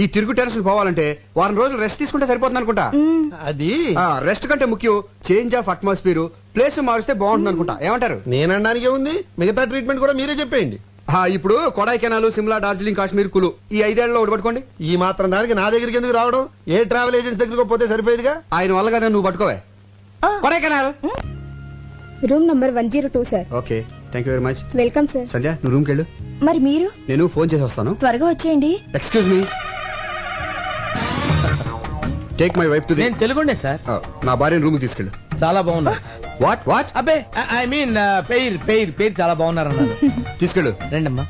Speaker 2: ఈ తిరుగు టెన్షన్ పోవాలంటే వారం రోజులు రెస్ట్ తీసుకుంటే సరిపోతుంది అనుకుంటా.
Speaker 3: అది
Speaker 2: రెస్ట్ కంటే ముఖ్యం చేంజ్ ఆఫ్ అట్మాస్ఫియర్, ప్లేస్ మారిస్తే బాగుంటుంది అనుకుంటా. ఏమంటారు?
Speaker 3: నేనడానికి ఉంది, మిగతా ట్రీట్మెంట్ కూడా మీరే చెప్పేయండి.
Speaker 2: ఇప్పుడు కొడైకెనాల్, సిమ్లా, డార్జిలింగ్, కాశ్మీర్, కులు ఈ 5 ఏళ్లలో ఒకటి పట్టుకోండి.
Speaker 3: ఈ మాత్రం దానికి నా దగ్గరికి ఎందుకు రావడం? ఏ ట్రావెల్ ఏజెన్సీ దగ్గరకు పోతే సరిపోయేదిగా.
Speaker 2: ఆయన వల్ల కదా, నువ్వు పట్టుకోవే. Kodaikanal
Speaker 10: room number 102 sir.
Speaker 2: Okay, thank you very much.
Speaker 10: Welcome sir.
Speaker 2: Sandhya, నువ్వు రూమ్కి వెళ్ళు.
Speaker 5: మరి మీరు?
Speaker 2: నేను ఫోన్ చేసి వస్తాను.
Speaker 5: త్వరగా వచ్చేయండి.
Speaker 2: Excuse me, take my wife to the.
Speaker 4: నేను తెలుగుండే సార్.
Speaker 2: నా భార్యను రూమ్ కి తీసుకెళ్ళు.
Speaker 4: చాలా బాగున్నా.
Speaker 2: What what?
Speaker 4: అబ్బే ఐ మీన్ పేరు చాలా బాగున్నారు అన్నారు.
Speaker 2: తీసుకెళ్ళు.
Speaker 4: రండమ్మా.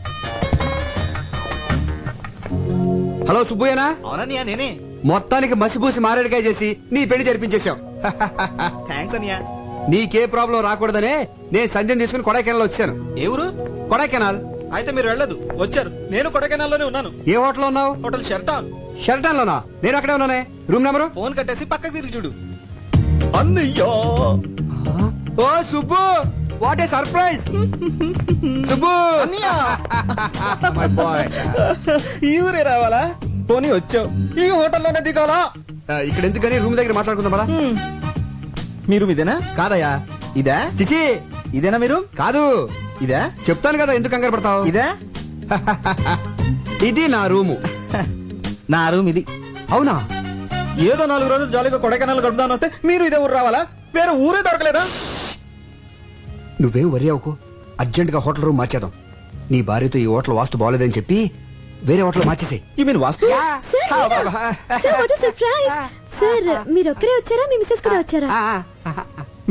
Speaker 2: హలో సుబ్బయ్యనా?
Speaker 4: అవునన్నయ్య, నేనే.
Speaker 2: మొత్తానికి మసిపూసి మారేడుకాయ చేసి నీ పెళ్లి జరిపించేశాం.
Speaker 4: థ్యాంక్స్ అన్నయ్య.
Speaker 2: నీకే ప్రాబ్లం రాకూడదనే నేను సంధ్యను తీసుకుని కొడైకెనాల్ వచ్చాను.
Speaker 4: ఏ ఊరు?
Speaker 2: కొడైకెనాల్.
Speaker 4: అయితే మీరు వెళ్ళదు, వచ్చారు. నేను కొడైకెనాల్ లోనే ఉన్నాను.
Speaker 2: ఏ హోటల్ ఉన్నావు?
Speaker 4: హోటల్ షెర్టాన్.
Speaker 2: షెర్టాన్ లోనా? నేను అక్కడే ఉన్నానే. Room number?
Speaker 4: ఫోన్ కట్టేసి పక్కకి తిరిగి చూడు. అన్నయ్య.
Speaker 2: ఓ Subbu, what a surprise. Subbu, my boy.
Speaker 4: ఈ ఊరే రావాలా? పోనీ వచ్చావు, ఈ హోటల్లోనే దిగాలా?
Speaker 2: ఇక్కడ ఎందుకని రూమ్ దగ్గర మాట్లాడుకుందాం పదా.
Speaker 4: మీరు మీదేనా?
Speaker 2: కాదయ్యా,
Speaker 4: ఇదా?
Speaker 2: చిచి
Speaker 4: ఇదేనా మీరు?
Speaker 2: కాదు,
Speaker 4: ఇదే?
Speaker 2: చెప్తాను కదా ఎందుకు కంగారు పడతావు.
Speaker 4: ఇదే?
Speaker 2: ఇది నా రూము.
Speaker 4: నా రూమ్ ఇది.
Speaker 2: అవునా?
Speaker 4: ఏదో 4 రోజులు జాలీగా కొడైకెనాల్ గడుపుదాని వస్తే మీరు ఇదే ఊరు రావాలా? వేరే ఊరే దొరకలేదా?
Speaker 2: నువ్వేం వరి అవ్వకు, అర్జెంట్ గా హోటల్ రూమ్ మార్చేద్దాం. నీ భార్యతో ఈ హోటల్ వాస్తు బాగోలేదని చెప్పి వేరే హోటల్ మార్చేసే.
Speaker 4: ఈ మీన్ వాస్తు?
Speaker 10: సార్ మీరు ఒక్కరే వచ్చారా మీ మిస్సెస్ కూడా వచ్చారా?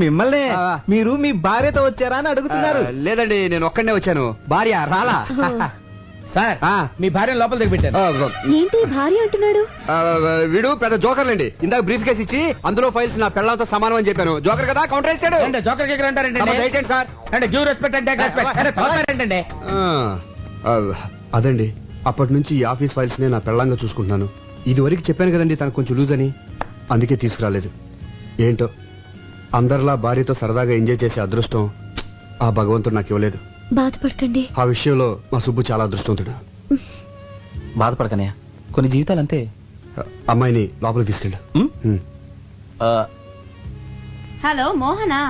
Speaker 4: మిమ్మల్ని మీరు మీ భార్యతో వచ్చారా అని అడుగుతున్నారు.
Speaker 2: లేదండి, నేను ఒక్కడనే వచ్చాను, భార్య రాలా.
Speaker 1: సార్ మీ భార్య లోపల దిగి పెట్టారు.
Speaker 10: ఏంటి భార్య అంటున్నాడు?
Speaker 2: వీడు పెద్ద జోకర్లండి. ఇందాక బ్రీఫ్ కేసు ఇచ్చి అందులో ఫైల్స్ నా పెళ్ళంతో సమానం అని చెప్పాను. జోకర్ కదా, కౌంటర్ వేసాడు.
Speaker 1: జోకర్ కేకర్ అంటారంటే
Speaker 2: దయచేయండి సార్.
Speaker 1: అంటే గివ్ రెస్పెక్ట్ అంటే ఏంటంటే
Speaker 2: అదండి, అప్పటి నుంచి ఈ ఆఫీస్ ఫైల్స్ నే నా పెళ్ళంగా చూసుకుంటున్నాను. ఇది వరకు చెప్పాను కదండి తనకు కొంచెం లూజ్ అని, అందుకే తీసుకురాలేదు. ఏంటో అందరిలా భార్యతో సరదాగా ఎంజాయ్ చేసే అదృష్టం ఆ భగవంతుడు నాకు ఇవ్వలేదు.
Speaker 10: బాధపడకండి.
Speaker 2: ఆ విషయంలో మా సుబ్బు చాలా అదృష్టవంతుడు.
Speaker 4: బాధపడకనయ్య, కొన్ని జీవితాలు అంతే.
Speaker 2: అమ్మాయిని లోపలికి తీసుకెళ్ళు.
Speaker 6: Hello Mohana?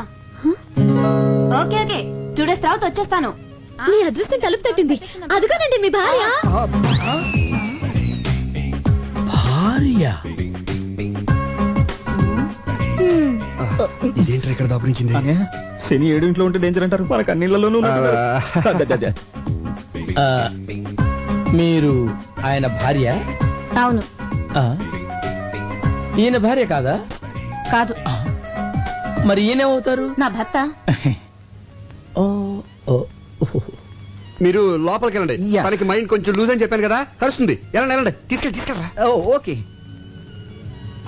Speaker 6: Okay okay, 2 days తర్వాత వచ్చేస్తాను.
Speaker 10: మీ అదృష్టం తలుపు తట్టింది. అదుగోనండి మీ భార్య.
Speaker 2: ఇదేంటి ఇక్కడ దాపురించింది?
Speaker 4: శని 7 ఇంట్లో ఉంటే డేంజర్ అంటారు, మనకు అన్నిళ్లలోనూ.
Speaker 1: మీరు ఆయన భార్య?
Speaker 6: అవును.
Speaker 1: ఈయన భార్య కాదా?
Speaker 6: కాదు.
Speaker 1: మరి ఈయనేమవుతారు?
Speaker 6: నా భర్త.
Speaker 2: మీరు లోపలికి వెళ్ళండి. తనకి మైండ్ కొంచెం లూజ్ అని చెప్పాను కదా, కలుస్తుంది. వెళ్ళండి వెళ్ళండి, తీసుకెళ్ళరా.
Speaker 4: ఓకే,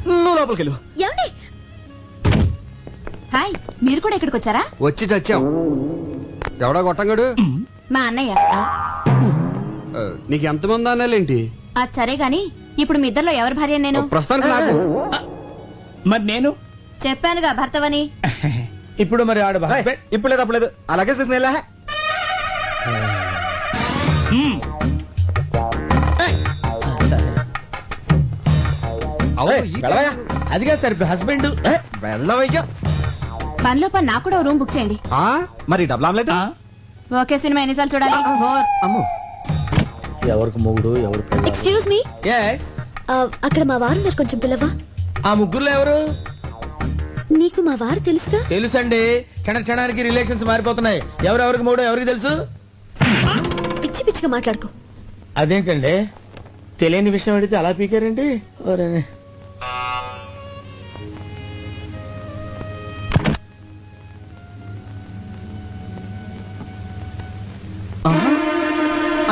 Speaker 4: నువ్వు లోపలికి వెళ్ళు.
Speaker 10: ఏమండి?
Speaker 6: హాయ్, మీరు కూడా ఇక్కడికి వచ్చారా?
Speaker 2: వచ్చి చచ్చాం. ఎవడా కొట్టంగాడు?
Speaker 6: మా అన్నయ్య.
Speaker 2: నీకు ఎంతమంది అన్నాలేంటి?
Speaker 6: అది సరే గాని ఇప్పుడు మీ ఇద్దరిలో ఎవరి భార్య నేను?
Speaker 2: ప్రస్తుతానికి నాకు.
Speaker 1: మరి నేను
Speaker 6: చెప్పానుగా భర్తవని.
Speaker 1: ఇప్పుడు మరి ఆడ
Speaker 4: ఇప్పుడు లేదు అప్పుడు లేదు, అలాగే తీసుకుని
Speaker 1: అదిగా సార్ హస్బెండ్.
Speaker 4: వెళ్ళవయ్యా.
Speaker 6: పనిలో పని నాకు కూడా రూమ్ బుక్ చేయండి.
Speaker 4: మరి డబుల్ ఆమ్లెట్?
Speaker 6: ఓకే, సినిమా ఎన్నిసార్లు చూడాలి?
Speaker 4: అమ్మో,
Speaker 1: ఎవరికి మొగుడు ఎవరు?
Speaker 10: ఎక్స్క్యూజ్ మీ, అక్కడ మా వారు ఉన్నారు, కొంచెం పిల్లవా?
Speaker 1: ఆ ముగ్గురులో ఎవరు?
Speaker 10: నీకు మా వారు తెలుసుగా?
Speaker 1: తెలుసండి, క్షణానికి రిలేషన్స్ మారిపోతున్నాయి. ఎవరెవరికి మూడో ఎవరికి తెలుసు?
Speaker 10: పిచ్చి పిచ్చిగా మాట్లాడుకో.
Speaker 1: అదేంటండి, తెలియని విషయం అడిగితే అలా పీకారండి.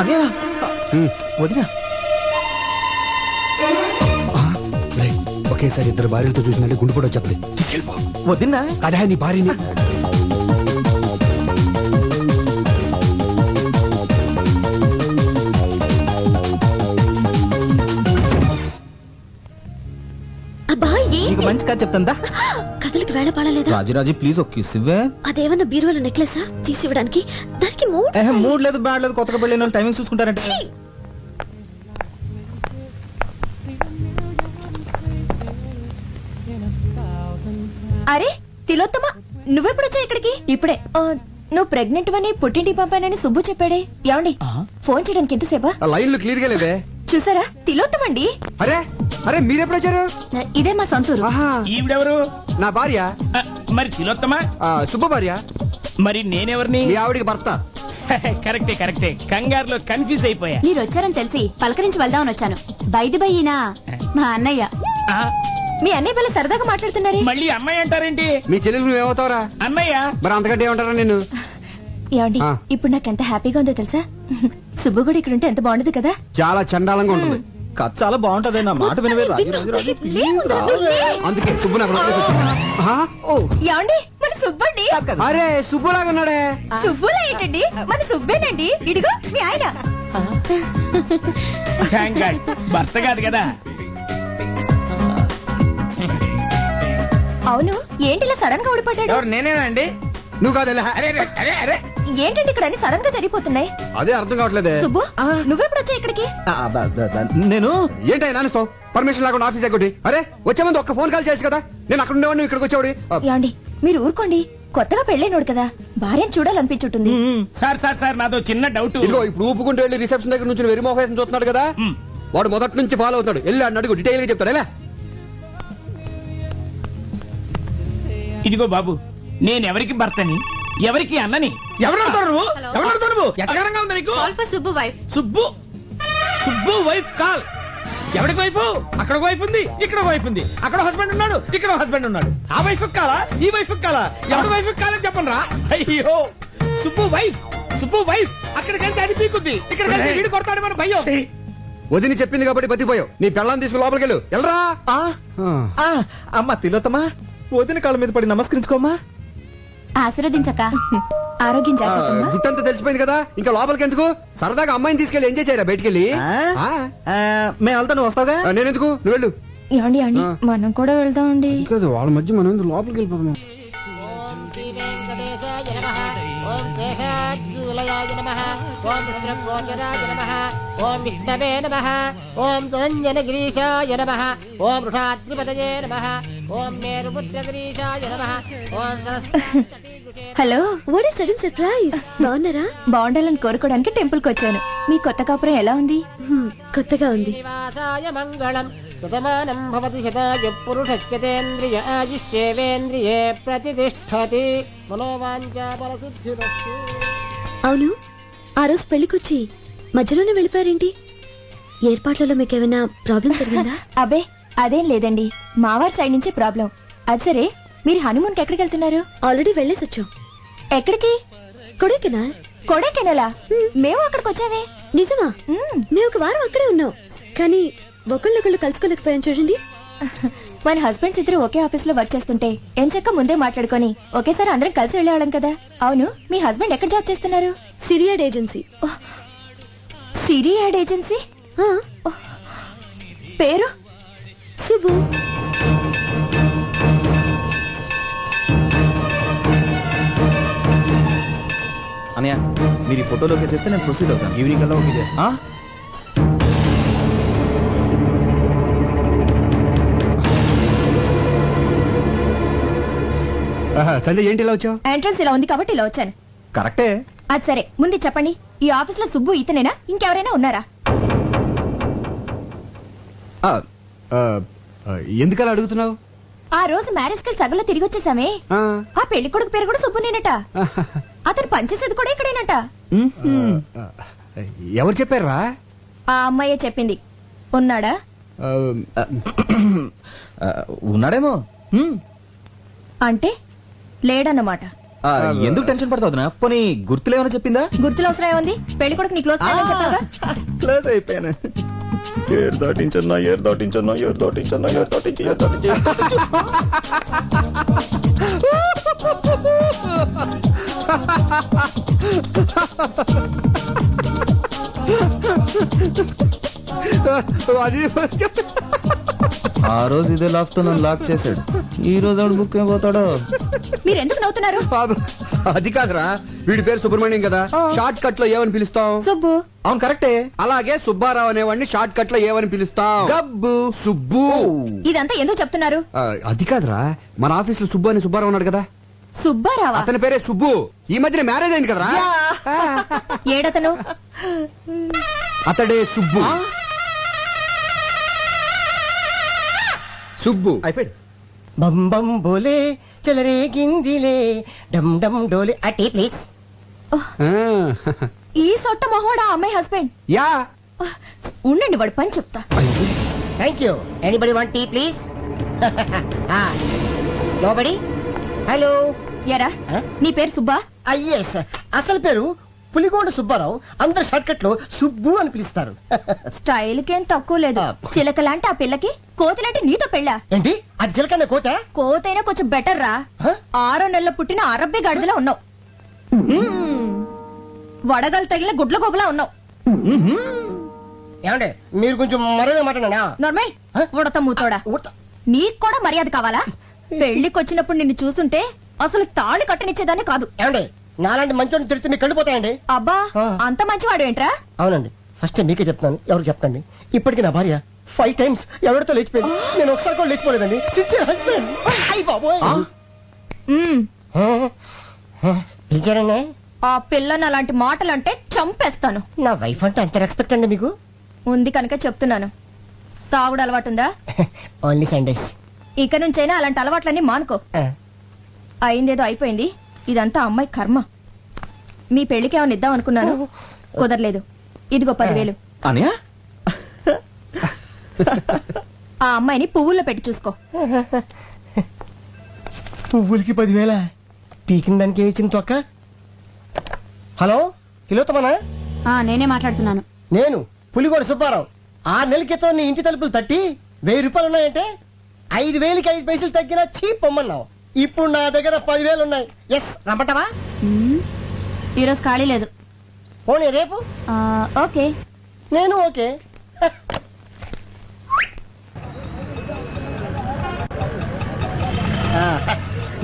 Speaker 4: అన్నయ్య, వదినా.
Speaker 2: ఒకేసారి ఇద్దరు భార్యలతో చూసినట్టు గుండు కూడా చెప్పలే. తీసుకెళ్ళిపో.
Speaker 4: వదినా
Speaker 2: కదా నీ భార్యని.
Speaker 4: నీకు మంచి కథ చెప్తుందా?
Speaker 10: కథలకు వేళ పడలేదా?
Speaker 4: రాజీ ప్లీజ్ ఒక కిస్ ఇవ్వే.
Speaker 10: అదేమన్నా బీరువాల నెక్లెసా తీసి ఇవ్వడానికి? దానికి
Speaker 4: మూడ్ లేదు, బ్యాడ్ లేదు, కొత్తగా పెళ్ళిన వాళ్ళు టైమింగ్ చూసుకుంటారంటే.
Speaker 6: అరే తిలోత్తమ, నువ్వెప్పుడు వచ్చా ఇక్కడికి? ఇప్పుడే. నువ్వు ప్రెగ్నెంట్ అని పుట్టింటికి పంపానని సుబ్బు చెప్పాడే. ఏమండి, ఫోన్ చేయడానికి ఎంతసేపా?
Speaker 2: లైన్లు క్లియర్ గా లేవే.
Speaker 6: చూసారా, తిలోత్తమండి.
Speaker 2: అరే అరే, మీరెప్పుడు వచ్చారు?
Speaker 6: ఇదే మా సొంతూరు.
Speaker 1: ఈవిడెవరు?
Speaker 2: నా భార్య.
Speaker 1: మరి తిలోత్తమా?
Speaker 2: సుబ్బ భార్య.
Speaker 1: మరి నేనెవరిని?
Speaker 2: మీ ఆవిడికి భర్త.
Speaker 1: కరెక్టే, కంగారులో కన్ఫ్యూజ్ అయిపోయా.
Speaker 6: మీరు వచ్చారని తెలిసి పలకరించి వెళ్దామని వచ్చాను. బైది బయ్యినా మా అన్నయ్య. మీ అన్నయ్య వల్ల సరదాగా మాట్లాడుతున్నారే.
Speaker 1: మళ్ళీ అమ్మాయి అంటారేంటి?
Speaker 2: మీ చెల్లెలు నువ్వేమవుతావరా?
Speaker 1: అన్నయ్య.
Speaker 2: మరి అంతకంటే ఏమంటారా నేను?
Speaker 6: ఏమండి, ఇప్పుడు నాకు ఎంత హ్యాపీగా ఉందో తెలుసా? సుబ్బు కూడా ఇక్కడ ఉంటే ఎంత బాగుండదు కదా?
Speaker 2: చాలా చండాలంగా ఉంటుంది.
Speaker 4: కథ చాలా బాగుంటది, నా మాట వినవే.
Speaker 2: అందుకే సుబ్బు నాకు
Speaker 6: ఏమండి, మన సుబ్బండి.
Speaker 2: అరే సుబ్బులాగా ఉన్నాడే.
Speaker 6: సుబ్బులా ఏంటండి, మన సుబ్బేనండి. ఇడిగో మీ ఆయన.
Speaker 1: భర్త కాదు కదా.
Speaker 6: అవును, ఏంటి ఇలా సడన్ గా ఊడిపడ్డాడు?
Speaker 1: నేనేనా అండి?
Speaker 2: నువ్వు కాదు.
Speaker 6: ఏంటండి ఇక్కడ అన్ని సడన్ గా జరిగిపోతున్నాయి?
Speaker 2: అదే అర్థం కావట్లేదే.
Speaker 6: సుబ్బు, నువ్వెప్పుడు వచ్చా ఇక్కడికి?
Speaker 4: నేను
Speaker 2: ఏంటో నాన్నతో పర్మిషన్ లేకుండా ఆఫీస్ ఎక్కటి. అరే వచ్చే ముందు ఒక్క ఫోన్ కాల్ చేయొచ్చు కదా. నేను అక్కడ ఉండేవాడిని, ఇక్కడికి వచ్చేవాడి.
Speaker 6: ఏమండి, మీరు ఊరుకోండి. కొత్తగా పెళ్ళైనోడు కదా భార్యను చూడాలనిపించుంటుంది.
Speaker 11: సార్ సార్ సార్ నాదో చిన్న డౌట్.
Speaker 2: ఇదిగో ఇప్పుడు ఊపుకుంటూ వెళ్ళి రిసెప్షన్ దగ్గర నుంచి వెరిమోహేషన్ చూస్తున్నాడు కదా, వాడు మొదటి నుంచి ఫాలో అవుతాడు. వెళ్ళి అన్న అడుగు, డీటెయిల్ గా చెప్తాడు. ఎలా
Speaker 11: ఇదిగో బాబు, నేనెవరికి భర్తని ఎవరికి అన్నని?
Speaker 4: ఎవరు అడుగుతావు నువ్వు? ఎవరు అడుగుతావు నువ్వు? ఎట్టగారంగా ఉంది నీకు?
Speaker 10: Subbu wife.
Speaker 11: Subbu Subbu wife call. ఎవరికి వైఫ్? అక్కడ ఒక వైఫ్ ఉంది, ఇక్కడ ఒక వైఫ్ ఉంది. అక్కడ హస్బెండ్ ఉన్నాడు, ఇక్కడ హస్బెండ్ ఉన్నాడు. ఆ వైఫ్ కాలా, ఈ వైఫ్ కాలా? ఎవరి వైఫ్ కాలని చెప్పండి రా. అయ్యో, సుబ్బు వైఫ్, సుబ్బు వైఫ్. అక్కడికి వెళ్తే అది పీకుద్ది, ఇక్కడికి వెళ్తే వీడు కొడతాడు మన భయ్యో.
Speaker 2: వదిని చెప్పింది కాబట్టి బతికిపోయావు. నీ పెళ్ళాన్ని తీసుకుని లోపలికి వెళ్ళు. వెళ్ళరా.
Speaker 4: అమ్మా తిలోత్తమా, వదిన కాళ్ళ మీద పడి నమస్కరించుకోమ్మా.
Speaker 6: ఆశీర్వదించక. ఆరోగ్యం జాగ్రత్త.
Speaker 2: గుట్టంతా తెలిసిపోయింది కదా, ఇంకా లోపలికి ఎందుకు? సరదాగా అమ్మాయిని తీసుకెళ్ళి ఎంజాయ్ చేయరా బయటికి వెళ్ళి.
Speaker 4: మేము వెళ్తా, నువ్వు వస్తావుగా?
Speaker 2: నేనెందుకు, నువ్వు వెళ్ళు.
Speaker 6: ఏమండి మనం కూడా వెళ్దామండి.
Speaker 2: కదా వాళ్ళ మధ్య మనం ఎందుకు లోపలికి వెళ్ళిపోతాం?
Speaker 12: ఓం శేషాద్యులయాయ నమః. ఓం రుద్రగోచరాయ నమః. ఓం విష్ణవే నమః. ఓం ధనంజనగిరీశాయ నమః. ఓం వృషాద్రిపతయే నమః. ఓం మేరుపుత్రగిరీశాయ నమః. ఓం
Speaker 6: hello, what is sudden surprise? బాగున్నారా? బాగుండాలని కోరుకోవడానికి టెంపుల్ కి వచ్చాను. మీ కొత్త కాపురం ఎలా ఉంది? కొత్తగా ఉంది.
Speaker 12: శ్రీనివాసాయ మంగళం. శతమానం భవతి శతాయ పురుషస్యతేంద్రియ ఆయుష్యేవేంద్రియే ప్రతిష్టతి. మనోవాంఛా ఫలసిద్ధిరస్తు.
Speaker 10: అవును, ఆ రోజు పెళ్లికొచ్చి మధ్యలోనే వెళ్ళిపోయారేంటి? ఏర్పాట్లలో మీకేమైనా ప్రాబ్లం జరిగిందా?
Speaker 6: అబే అదేం లేదండి, మావారి సైడ్ నుంచి ప్రాబ్లం. అది సరే, మీరు హనీమూన్ కి ఎక్కడికి వెళ్తున్నారు?
Speaker 10: ఆల్రెడీ వెళ్ళేసి వచ్చాం.
Speaker 6: ఎక్కడికి?
Speaker 10: కొడైకెనాల్.
Speaker 6: కొడైకెనాలా? మేము అక్కడికి వచ్చామే.
Speaker 10: నిజమా? మేము ఒక వారం అక్కడే ఉన్నాం, కానీ ఒకళ్ళొకళ్ళు కలుసుకోలేకపోయాం చూడండి.
Speaker 6: మన హస్బెండ్స్ ఇద్దరు ఒకే ఆఫీస్ లో వర్క్ చేస్తుంటే ఎంచక్క ముందే మాట్లాడుకొని ఒకేసారి అందరం కలిసి వెళ్ళేవాళ్ళం కదా. అవును, మీ హస్బెండ్ ఎక్కడ జాబ్ చేస్తున్నారు?
Speaker 10: సిరియాడ్ ఏజెన్సీ.
Speaker 6: సిరియాడ్ ఏజెన్సీ? పేరు?
Speaker 10: సుబ్బు.
Speaker 4: అనయ్య, మీరు ఈ ఫోటోలో ఓకే చేస్తే నేను ప్రొసీడ్ అవుతాను. ఈవినింగ్ కల్లా ఓకే చేస్తా.
Speaker 2: సండే ఏంటి ఇలా వచ్చావు?
Speaker 6: ఎంట్రన్స్ ఇలా ఉంది కాబట్టి ఇలా వచ్చాను.
Speaker 4: కరెక్టే.
Speaker 6: అది సరే, ముందు చెప్పండి, ఈ ఆఫీస్ లో సుబ్బు ఇతనేనా, ఇంకెవరైనా ఉన్నారా?
Speaker 2: ఎందుకలా అడుగుతున్నావు?
Speaker 6: ఆ రోజు మ్యారేజ్ కి సగంలో తిరిగి వచ్చేసామే. ఆ పెళ్లి కొడుకు పేరు కూడా సుబ్బునేనట. అతను పనిచేసేది కూడా ఇక్కడేనట.
Speaker 2: ఎవరు చెప్పారా?
Speaker 6: ఆ అమ్మాయే చెప్పింది. ఉన్నాడా?
Speaker 4: ఉన్నాడేమో.
Speaker 6: అంటే లేడన్నమాట.
Speaker 4: ఎందుకు టెన్షన్ పడతావునా? పోనీ గుర్తులేమని చెప్పిందా?
Speaker 6: గుర్తులు అవసరం ఏముంది? పెళ్లి కొడుకు నీ క్లోజ్ ఫ్రెండ్ అని చెప్పాగా.
Speaker 4: క్లోజ్ అయిపోయాను. ఏర్ దాటించన్నా, ఏర్ దాటించన్నా, ఏర్ దాటించన్నా, ఏర్ దాటించి, ఏర్ దాటించి.
Speaker 2: అది
Speaker 4: ఆ రోజు ఇదే లాక్ తో నన్ను లాక్ చేశాడు. ఈ రోజు ఆవిడ బుక్ అయిపోతాడో.
Speaker 6: మీరు ఎందుకు నవ్వుతున్నారు?
Speaker 2: అది కాదురా, వీడి పేరు సుబ్రహ్మణ్యం కదా, షార్ట్ కట్ లో ఏమని పిలుస్తాం?
Speaker 6: సుబ్బు.
Speaker 4: అవును కరెక్టే.
Speaker 2: అలాగే సుబ్బారావు అనేవాడిని షార్ట్ కట్ లో ఏమని పిలుస్తాం?
Speaker 4: గబ్బు.
Speaker 2: సుబ్బు.
Speaker 6: ఇదంతా ఎందుకు చెప్తున్నారు?
Speaker 2: అది కాదురా, మన ఆఫీస్ లో సుబ్బు అని సుబ్బారావు ఉన్నాడు కదా.
Speaker 6: సుబ్బారావా?
Speaker 2: అతని పేరే సుబ్బు. ఈ మధ్యన మ్యారేజ్ అయింది కదరా.
Speaker 6: ఏడతను?
Speaker 2: అతడే సుబ్బు. సుబ్బు
Speaker 4: అయిపోయాడు.
Speaker 12: బం బం బోలే చలరే గిందిలే డమ్ డమ్ డోలే అటే ప్లీజ్.
Speaker 6: ఈ సొట్ట మహోడా అమ్మాయి హస్బెండ్?
Speaker 2: యా.
Speaker 6: ఉండండి, వాడు పని చెప్తా.
Speaker 12: Thank you. Anybody want tea please? Nobody. Hello.
Speaker 6: ఎరా, నీ పేరు సుబ్బా?
Speaker 12: ఎస్, అసలు పేరు పులిగోండ సుబ్బారావు. అందరు షార్ట్ కట్ లో సుబ్బు అని పిలుస్తారు.
Speaker 6: స్టైల్ కేం తక్కువ లేదు. చిలకలాంటి ఆ పిల్లకి కోతిలాంటి నీతో పెళ్ళా?
Speaker 12: ఏంటి, అది చిలకన్న కోత?
Speaker 6: కోతైనా కొంచెం బెటర్ రా. 6 నెలల పుట్టిన అరబ్బి గడిదలా ఉన్నావు. వడగలు తగిలిన గుడ్ల గోబులా ఉన్నావు.
Speaker 12: ఏమంటే మీరు కొంచెం మర్యాద మాట్లాడా?
Speaker 6: నర్మయ్, ఉడత మూతోడా. నీకు కూడా మర్యాద కావాలా? పెళ్లికి వచ్చినప్పుడు నిన్ను చూసుంటే అసలు తాళి కట్టనిచ్చేదాన్ని కాదు.
Speaker 12: ఏమండి, నాలాంటి మంచోడిని తిడితే మీకు కళ్ళిపోతాయండి.
Speaker 6: అబ్బా, అంత మంచివాడు ఏంట్రా?
Speaker 12: అవునండి, ఫస్ట్ మీకే చెప్తాను, ఎవరికి చెప్పండి. ఇప్పటికి నా భార్య 5 times ఎవరితో లేచిపోయింది. నేను ఒకసారి కూడా లేచిపోలేదండి. Sincere husband. అయ్య బాబోయ్. పిలిచారండి?
Speaker 6: ఆ పిల్లని అలాంటి మాటలంటే చంపేస్తాను.
Speaker 12: నా వైఫ్ అంటే అంత రెస్పెక్ట్ అండి మీకు?
Speaker 6: ఉంది కనుక చెప్తున్నాను. తాగుడు అలవాటుందా?
Speaker 12: Only Sundays.
Speaker 6: ఇక నుంచైనా అలాంటి అలవాట్లన్నీ మానుకో. అయిందేదో అయిపోయింది. ఇదంతా అమ్మాయి కర్మ. మీ పెళ్లికి ఏమైనా ఇద్దాం అనుకున్నాను, కుదరలేదు. ఇదిగో 10,000.
Speaker 4: అనియా
Speaker 6: ఆ అమ్మాయిని పువ్వుల్లో పెట్టి చూసుకో.
Speaker 12: పువ్వులకి 10,000 పీకిన దానికి ఏమి ఇచ్చింది తొక్క? హలో, తిలోత్తమనా?
Speaker 6: నేనే మాట్లాడుతున్నాను.
Speaker 12: నేను పులిగోడ సుబ్బారావు. 6 నెలల క్రితం నీ ఇంటి తలుపులు తట్టి 1000 రూపాయలు ఉన్నాయంటే 5,000కి 5 పైసలు తగ్గినా చీప్ పొమ్మన్నావు. ఇప్పుడు నా దగ్గర 10,000 ఉన్నాయి. ఎస్, రమ్మంటావా?
Speaker 6: ఈరోజు ఖాళీ లేదు.
Speaker 12: పోనీ రేపు?
Speaker 6: ఓకే.
Speaker 12: నేను ఓకే.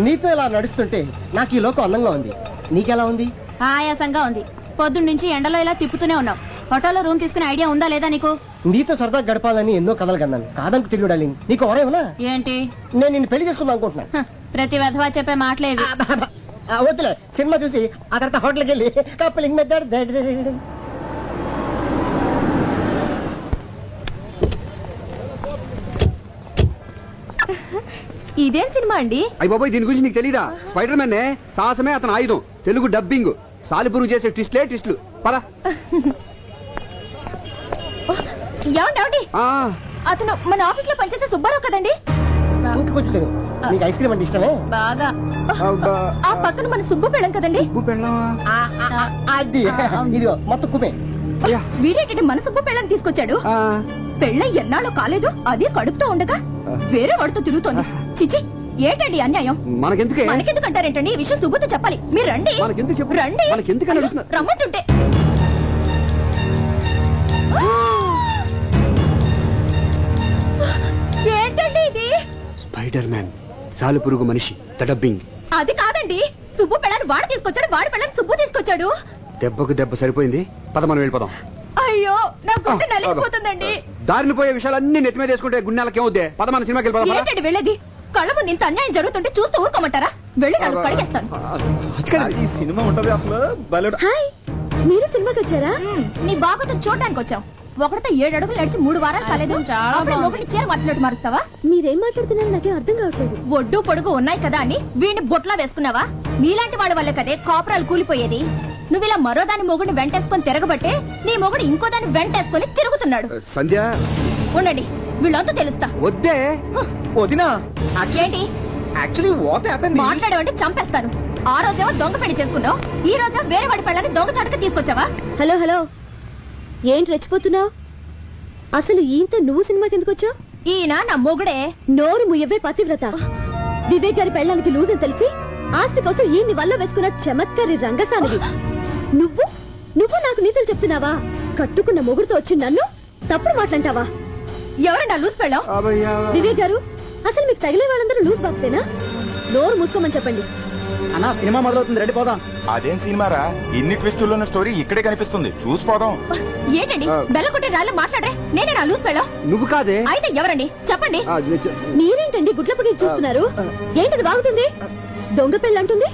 Speaker 12: నీతో ఇలా నడుస్తుంటే నాకు ఈ లోకం అందంగా ఉంది. నీకెలా ఉంది?
Speaker 6: ఆయాసంగా ఉంది. పొద్దున్న నుంచి ఎండలో ఇలా తిప్పుతూనే ఉన్నావు. హోటల్లో రూమ్ తీసుకునే ఐడియా ఉందా లేదా నీకు?
Speaker 12: నీతో సరదా గడపాలని ఎన్నో కథలు కన్నాను. కాదనుకు తెలియదు డార్లింగ్. నీకు ఎవరేమన్నా?
Speaker 6: ఏంటి?
Speaker 12: నేను నిన్ను పెళ్లి చేసుకుందాం అనుకుంటున్నా.
Speaker 6: ప్రతి వెధవా చెప్పే మాటలేవి.
Speaker 12: వద్దులే, సినిమా చూసి ఆ తర్వాత హోటల్కి వెళ్ళి కప్పలింగ్ మెథడ్.
Speaker 6: ఇదేం సినిమా అండి?
Speaker 2: అయ్య బాబాయ్, దీని గురించి నీకు తెలీదా? స్పైడర్ మ్యాన్ సాహసమే అతను ఆయుధం. తెలుగు డబ్బింగ్. సాలిపురుగు చేసే ట్విస్ట్లు. పద.
Speaker 6: ఏమండి, అతను మన ఆఫీస్ లో పనిచేసే సుబ్బారావు కదండి?
Speaker 12: కొంచెం తిను. నీకు ఐస్ క్రీమ్ అంటే ఇష్టమే?
Speaker 6: బాగా. ఆ పక్కన మన సుబ్బు పెళ్ళం కదండి?
Speaker 12: అది ఇదిగో మొత్తం కుమే.
Speaker 6: వీడేంటంటే మన సుబ్బు పెళ్ళని తీసుకొచ్చాడు. పెళ్ళ ఎన్నాళ్ళు కాలేదు, అదే కడుపుతో ఉండగా వేరే వాడితో తిరుగుతోంది. చిచి, ఏంటండి అన్యాయం? మనకెందుకంటారేంటండి? ఈ విషయం సుబ్బుతో చెప్పాలి. మీరు రండి. రండి, రమ్మంటుంటే. ఏంటండి ఇది?
Speaker 2: స్పైడర్ మ్యాన్, సాలిపురుగు మనిషి, ద డబ్బింగ్.
Speaker 6: అది కాదండి, సుబ్బు పెళ్ళని వాడు తీసుకొచ్చాడు, వాడి పెళ్ళని సుబ్బు తీసుకొచ్చాడు.
Speaker 2: దెబ్బకు దెబ్బ సరిపోయింది. పద, మనం వెళ్ళిపోదాం.
Speaker 6: అయ్యో, నా గుండె నలిగిపోతుందండి.
Speaker 2: దారిని పోయే విషయాలన్నీ నెత్తి మీద వేసుకుంటే గుండెలకి ఏమవుద్ది? పద, మన సినిమాకి వెళ్ళిపోదాం.
Speaker 6: ఏంటండి వెళ్ళేది? కళ్ళ ముందు ఇంత అన్యాయం జరుగుతుంటే చూస్తూ ఊరుకోమంటారా? వెళ్ళి నన్ను కడిగేస్తాను.
Speaker 4: ఈ సినిమా ఉంటది అసలు.
Speaker 6: హాయ్, మీరు సినిమాకి వచ్చారా? నీ బాగుతో చూడడానికి వచ్చాం. ఒకటితో 7 అడుగులు నడిచి 3 వారాలు కాలేదు. మొగుడిని చీర మార్చినట్టు మారుస్తావా? మీరేం మాట్లాడుతున్నారు నాకేం అర్థం కావట్లేదు. ఒడ్డు పొడుగు ఉన్నాయి కదా అని వీడిని బొట్లా వేసుకున్నావా? నీలాంటి వాడి వల్ల కదే కాపురాలు కూలిపోయేది. నువ్వు ఇలా మరో దాని మొగుడిని వెంటేసుకొని తిరగబట్టే నీ మొగుడు ఇంకో దాన్ని వెంటేసుకొని తిరుగుతున్నాడు.
Speaker 2: సంధ్య,
Speaker 6: ఉండండి, వీళ్ళంతా తెలుస్తా.
Speaker 2: వద్దే
Speaker 4: వదినా.
Speaker 6: ఏంటి
Speaker 4: యాక్చువల్లీ వాట్ హ్యాపెండ్?
Speaker 6: మాట్లాడేవంటే చంపేస్తాను. ఆ రోజేమో దొంగ పెళ్లి చేసుకున్నావు, ఈ రోజు వేరే వాడి పెళ్ళని దొంగ చాటుగా తీసుకొచ్చావా?
Speaker 10: హలో హలో, ఏంటి రెచ్చిపోతున్నావు? అసలు ఈయనతో నువ్వు సినిమాకి ఎందుకు వచ్చావు?
Speaker 6: ఈయన నా మొగుడే.
Speaker 10: నోరు ముయ్యవే పతివ్రత. వివేక్ గారి పెళ్ళానికి లూజ్ అని తెలిసి ఆస్తి కోసం ఈయన్ని వల్ల వేసుకున్న చమత్కారి రంగసానివి. నువ్వు నాకు నీతులు చెప్తున్నావా? కట్టుకున్న మొగుడుతో వచ్చి నన్ను తప్పుడు మాట్లాంటావా?
Speaker 6: ఎవరండి ఆ లూజ్ పెళ్ళం?
Speaker 10: వివేక్ గారు, అసలు మీకు తగిలే వాళ్ళందరూ లూజ్ బాబుతేనా? నోరు మూసుకోమని చెప్పండి.
Speaker 4: అన్నా, సినిమా మొదలవుతుంది, రెడీ పోదాం.
Speaker 8: అదేం సినిమారా? ఇన్ని ట్విస్టుల్లో ఉన్న స్టోరీ ఇక్కడే కనిపిస్తుంది, చూసిపోదాం.
Speaker 6: ఏంటండి బెల్ల కొట్టే రాళ్ళు మాట్లాడే? నేనే నా లూజ్ పెళ్ళం?
Speaker 2: నువ్వు కాదే.
Speaker 6: అయితే ఎవరండి చెప్పండి.
Speaker 10: మీరేంటండి గుడ్లపగి చూస్తున్నారు? ఏంటిది బాగుతుంది? దొంగ పెళ్ళంటుంది,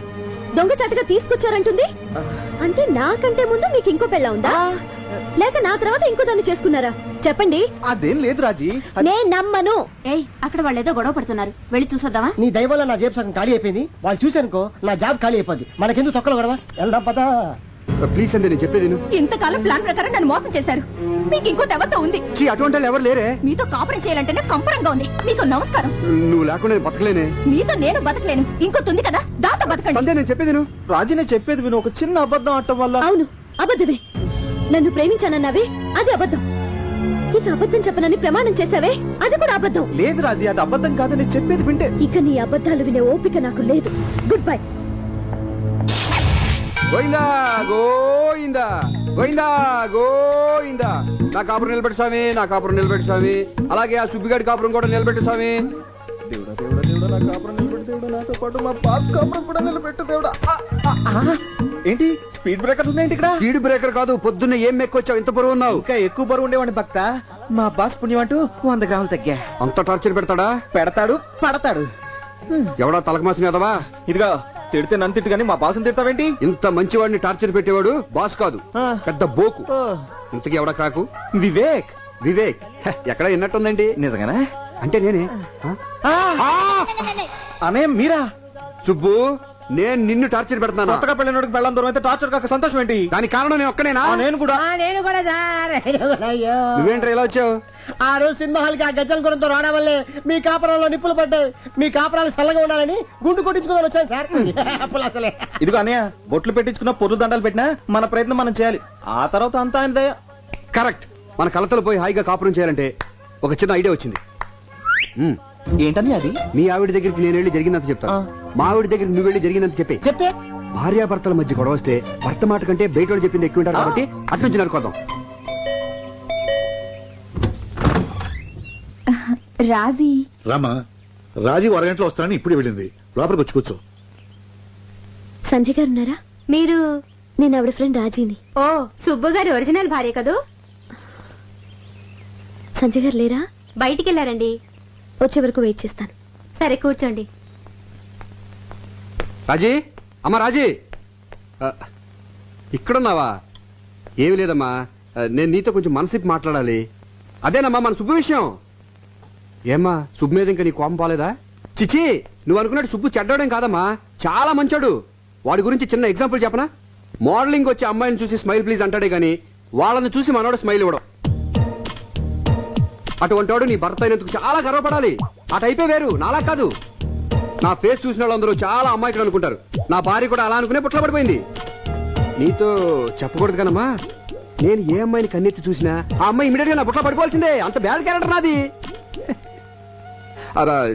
Speaker 10: దొంగ చాటుగా తీసుకొచ్చారంటుంది. అంటే నాకంటే ముందు మీకు ఇంకో పెళ్ళ ఉందా, లేక నా తర్వాత ఇంకో దాన్ని చేసుకున్నారా? చెప్పండి.
Speaker 4: అదేం లేదు రాజీ,
Speaker 10: నేను నమ్మను.
Speaker 6: ఏయ్, అక్కడ వాళ్ళు ఏదో గొడవ పడుతున్నారు, వెళ్ళి చూసొద్దామా?
Speaker 12: నీ దయ వల్ల నా జేబు సగం ఖాళీ అయిపోయింది. వాళ్ళు చూశానుకో నా జాబ్ ఖాళీ అయిపోద్ది. మనకెందుకు తొక్కలు గొడవ? వెళ్దాం పదా.
Speaker 2: ప్లీజ్ సంధ్య, నేను చెప్పేది
Speaker 6: ఇంతకాలం ప్లాన్ ప్రకారం నన్ను మోసం చేశారు. మీకు ఇంకో దేవత ఉంది.
Speaker 2: అటువంటి వాళ్ళు ఎవరు లేరే.
Speaker 6: మీతో కాపురం చేయాలంటేనే కంపరంగా ఉంది. మీకు నమస్కారం.
Speaker 2: నువ్వు లేకుండా బతకలేనే.
Speaker 6: మీతో నేను బతకలేను, ఇంకోటి ఉంది కదా, దాంతో బతకండి.
Speaker 2: సంధ్య, నేను చెప్పేది
Speaker 4: రాజీ, నేను చెప్పేది విను. ఒక చిన్న అబద్ధం ఆడటం వల్ల.
Speaker 10: అవును, అబద్ధమే. నన్ను ప్రేమించానన్నావే, అది అబద్ధం. ఇక అబద్ధం చెప్పనని ప్రమాణం చేసావే, అది కూడా అబద్ధం.
Speaker 4: లేదు రాజీ, అది అబద్ధం కాదు. నేను చెప్పేది వింటే.
Speaker 10: ఇక నీ అబద్ధాలు వినే ఓపిక నాకు లేదు. Good bye.
Speaker 2: గోయిందా గోయిందా గోయిందా గోయిందా. నా కాపురం నిలబెట్టు స్వామి, నా కాపురం నిలబెట్టు స్వామి. అలాగే ఆ సుబ్బిగాడి కాపురం కూడా నిలబెట్టు స్వామి.
Speaker 4: దేవుడా దేవుడా దేవుడా, నా కాపురం నిలబెట్టు దేవుడా. నాతో పాటు మా బాస్ కాపురం కూడా నిలబెట్టు దేవుడా. ఏంటి స్పీడ్ బ్రేకర్ ఉన్నాయండి ఇక్కడ?
Speaker 2: స్పీడ్ బ్రేకర్ కాదు, పొద్దున్న ఏం మెక్కొచ్చావు, ఇంత బరువు ఉన్నావు.
Speaker 4: ఇంకా ఎక్కువ బరువు ఉండేవాడిని భక్త. మా బాస్ పుణ్యం అంటూ 100 గ్రాములు తగ్గా.
Speaker 2: అంత టార్చర్ పెడతాడా?
Speaker 4: పెడతాడు, పడతాడు.
Speaker 2: ఎవడా తలకు మాసిన ఎదవా?
Speaker 4: ఇదిగో తిడితే నన్ను తిట్టు కానీ మా బాసుని తిడతావేంటి?
Speaker 2: ఇంత మంచివాడిని టార్చర్ పెట్టేవాడు బాస్ కాదు, పెద్ద బోకు. ఇంతకీ ఎవడ క్రాకు?
Speaker 4: వివేక్.
Speaker 2: వివేక్ ఎక్కడ విన్నట్టుందండి?
Speaker 4: నిజంగానా?
Speaker 2: అంటే నేనే.
Speaker 4: అనే మీరా?
Speaker 2: సుబ్బు, నేను నిన్ను టార్చర్ పెడతాను.
Speaker 4: కొత్తగా పెళ్ళినోడికి పెళ్ళం దూరం అయితే టార్చర్ కాక సంతోషం ఏంటి?
Speaker 2: దానికి కారణం నేను ఒక్కనేనా?
Speaker 4: నేను కూడా.
Speaker 12: సార్
Speaker 2: నువ్వేంట్రా ఇలా వచ్చావు?
Speaker 12: ఆ రోజు సినిమా హాల్ కి ఆ గజ్జల గురంతో రావడం వల్లే మీ కాపురాల్లో నిప్పులు పడ్డాయి. మీ కాపురాలు చల్లగా ఉండాలని గుండు కొట్టించుకుందని వచ్చాను సార్. అప్పులు అసలే.
Speaker 4: ఇదిగో అన్నయ్య, బొట్లు పెట్టించుకున్న పొర్లు దండాలు పెట్టినా మన ప్రయత్నం మనం చేయాలి. ఆ తర్వాత అంతా ఆయన దయ.
Speaker 2: కరెక్ట్. మన కలతలు పోయి హాయిగా కాపురం చేయాలంటే ఒక చిన్న ఐడియా వచ్చింది.
Speaker 4: ఏంటని అది?
Speaker 2: మీ ఆవిడ దగ్గరికి నేను వెళ్ళి జరిగినంత చెప్తాను, మా ఆవిడ దగ్గరికి నువ్వు వెళ్ళి జరిగినంత చెప్పే.
Speaker 12: చెప్తే
Speaker 2: భార్యాభర్తల మధ్య గొడవ వస్తే భర్త మాట కంటే బయట వాళ్ళు చెప్పింది ఎక్కువ ఉంటారు కాబట్టి అట్నుంచి నడుకోదాం.
Speaker 5: రాజీ
Speaker 13: రామా, రాజీ అరగంటలో వస్తానని ఇప్పుడు వెళ్ళింది. లోపలికి వచ్చి కూర్చో.
Speaker 10: సంధ్య గారు ఉన్నారా? మీరు? నేను ఆవిడ ఫ్రెండ్ రాజీని.
Speaker 6: ఓ, సుబ్బు గారి ఒరిజినల్ భార్య కదూ?
Speaker 10: సంధ్య గారు లేరా?
Speaker 6: బయటికి వెళ్ళారండి.
Speaker 10: వచ్చే వరకు వెయిట్ చేస్తాను.
Speaker 6: సరే, కూర్చోండి.
Speaker 2: రాజీ, అమ్మా రాజీ, ఇక్కడున్నావా? ఏమి లేదమ్మా, నేను నీతో కొంచెం మనసిప్పి మాట్లాడాలి. అదేనమ్మా మన సుబ్బు విషయం. ఏమ్మా, సుబ్బు మీద ఇంకా నీ కోపం పోలేదా? చిచి, నువ్వు అనుకున్నట్టు సుబ్బు చెడ్డోడేం కాదమ్మా, చాలా మంచోడు. వాడి గురించి చిన్న ఎగ్జాంపుల్ చెప్పనా? మోడలింగ్ వచ్చే అమ్మాయిని చూసి స్మైల్ ప్లీజ్ అంటాడే గాని వాళ్ళని చూసి మనోడు స్మైల్ ఇవ్వడం. అటువంటి వాడు నీ భర్త అయినందుకు చాలా గర్వపడాలి. ఆ టైపే వేరు, నాలా కాదు. నా ఫేస్ చూసిన వాళ్ళందరూ చాలా అమ్మాయికుడు అనుకుంటారు. నా భార్య కూడా అలా అనుకునే పుట్ల పడిపోయింది. నీతో చెప్పకూడదు కానమ్మా, నేను ఏ అమ్మాయిని కన్నెత్తి చూసినా ఆ అమ్మాయి ఇమీడియట్ గా నా పుట్ల పడిపోవాల్సిందే. అంత బ్యాడ్ క్యారెక్టర్ నాది.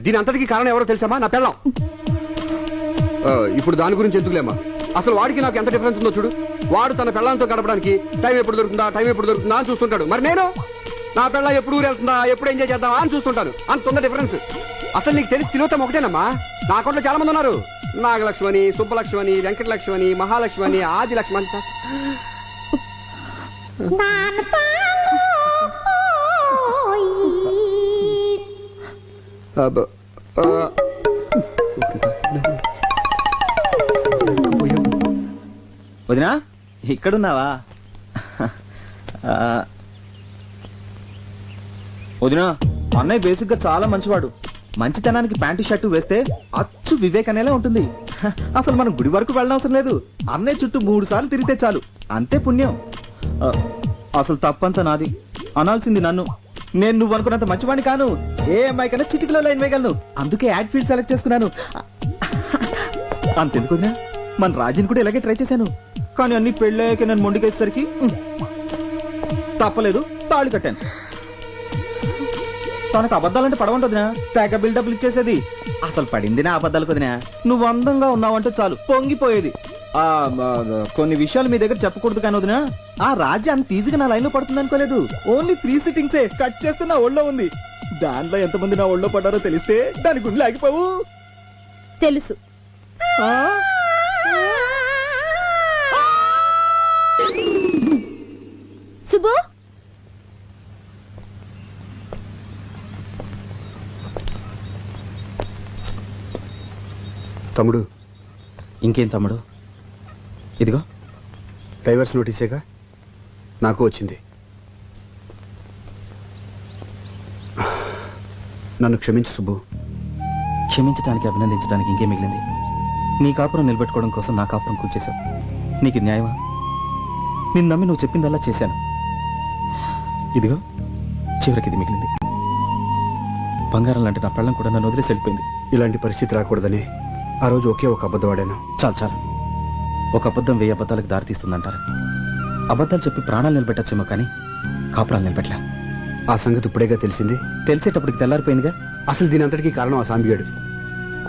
Speaker 2: దీని అంతటికి కారణం ఎవరో తెలుసామా? నా పెళ్ళం. ఇప్పుడు దాని గురించి ఎందుకులేమ్మా, అసలు వాడికి నాకు ఎంత డిఫరెన్స్ ఉందో చూడు. వాడు తన పెళ్ళంతో గడపడానికి టైం ఎప్పుడు దొరుకుతుందా అని చూస్తుంటాడు. మరి నేను నా పెళ్ళ ఎప్పుడు ఊరు వెళ్తుందా, ఎప్పుడు ఎంజాయ్ చేద్దామా అని చూస్తుంటాను. అంత ఉంది డిఫరెన్స్. అసలు నీకు తెలిసి తిలోత్తం ఒకటేనమ్మా. నా అకౌంట్లో చాలా మంది ఉన్నారు. నాగలక్ష్మణి, సుబ్బలక్ష్మణి, వెంకటలక్ష్మణి, మహాలక్ష్మణి, ఆదిలక్ష్మణి.
Speaker 4: వదినా, ఇక్కడున్నావా? వదినా, అన్నయ్య బేసిక్ గా చాలా మంచివాడు. మంచితనానికి ప్యాంటు షర్టు వేస్తే అచ్చు వివేక్ అనేలా ఉంటుంది. అసలు మనం గుడి వరకు వెళ్ళనవసరం లేదు. అన్నయ్య చుట్టూ 3 సార్లు తిరిగితే చాలు, అంతే పుణ్యం. అసలు తప్పంతా నాది, అనాల్సింది నన్ను. నేను నువ్వు అనుకున్నంత మంచివాడిని కాను. ఏ అమ్మాయి కన్నా చిటికలో లైన్ వేయగలను. అందుకే యాడ్ ఫీల్డ్ సెలెక్ట్ చేసుకున్నాను. అంతెందుకు వదినా, మన రాజుని కూడా ఇలాగే ట్రై చేశాను. కానీ అన్ని పెళ్ళాక నేను మొండికేసరికి తప్పలేదు, తాళి కట్టాను. తనకు అబద్ధాలంటే పడవంటదినా, తెగ బిల్డప్లు ఇచ్చేసేది. అసలు పడింది నా అబద్ధాలు కదినా. నువ్వు అందంగా ఉన్నావంటే చాలు పొంగిపోయేది. కొన్ని విషయాలు మీ దగ్గర చెప్పకూడదు కానీ వదినా, ఆ రాజు అంత ఈజీగా నా లైన్ లో పడుతుంది అనుకోలేదు. ఓన్లీ 3 సిట్టింగ్సే కట్ చేస్తే నా ఒళ్ళో ఉంది. దాంట్లో ఎంతమంది నా ఒళ్ళో పడ్డారో తెలిస్తే దాని గుండెలు ఆగిపోవు.
Speaker 10: తెలుసు. సుబ్బు,
Speaker 2: తమ్ముడు.
Speaker 4: ఇంకేం తమ్ముడు? ఇదిగో
Speaker 2: డైవర్స్ నోటీసేగా నాకు వచ్చింది. నన్ను క్షమించు సుబ్బు.
Speaker 4: క్షమించడానికి, అభినందించడానికి ఇంకేం మిగిలింది? నీ కాపురం నిలబెట్టుకోవడం కోసం నా కాపురం కూల్చేశావు. నీకు న్యాయమా? నిన్ను నమ్మి నువ్వు చెప్పిందల్లా చేశాను. ఇదిగో చివరికి ఇది మిగిలింది. బంగారం లాంటి నా పెళ్ళం కూడా నన్ను వదిలేసి వెళ్ళిపోయింది.
Speaker 2: ఇలాంటి పరిస్థితి రాకూడదని ఆ రోజు ఒకే ఒక అబద్ధం ఆడాను.
Speaker 4: చాలు. ఒక అబద్ధం 1000 అబద్ధాలకు దారితీస్తుందంటారు. అబద్ధాలు చెప్పి ప్రాణాలు నిలబెట్టచ్చేమో కానీ కాపురాలు నిలబెట్టలే.
Speaker 2: ఆ సంగతి ఇప్పుడేగా తెలిసింది.
Speaker 4: తెలిసేటప్పటికి తెల్లారిపోయిందిగా.
Speaker 2: అసలు దీని అంతటికీ కారణం ఆ సాంబిగాడు.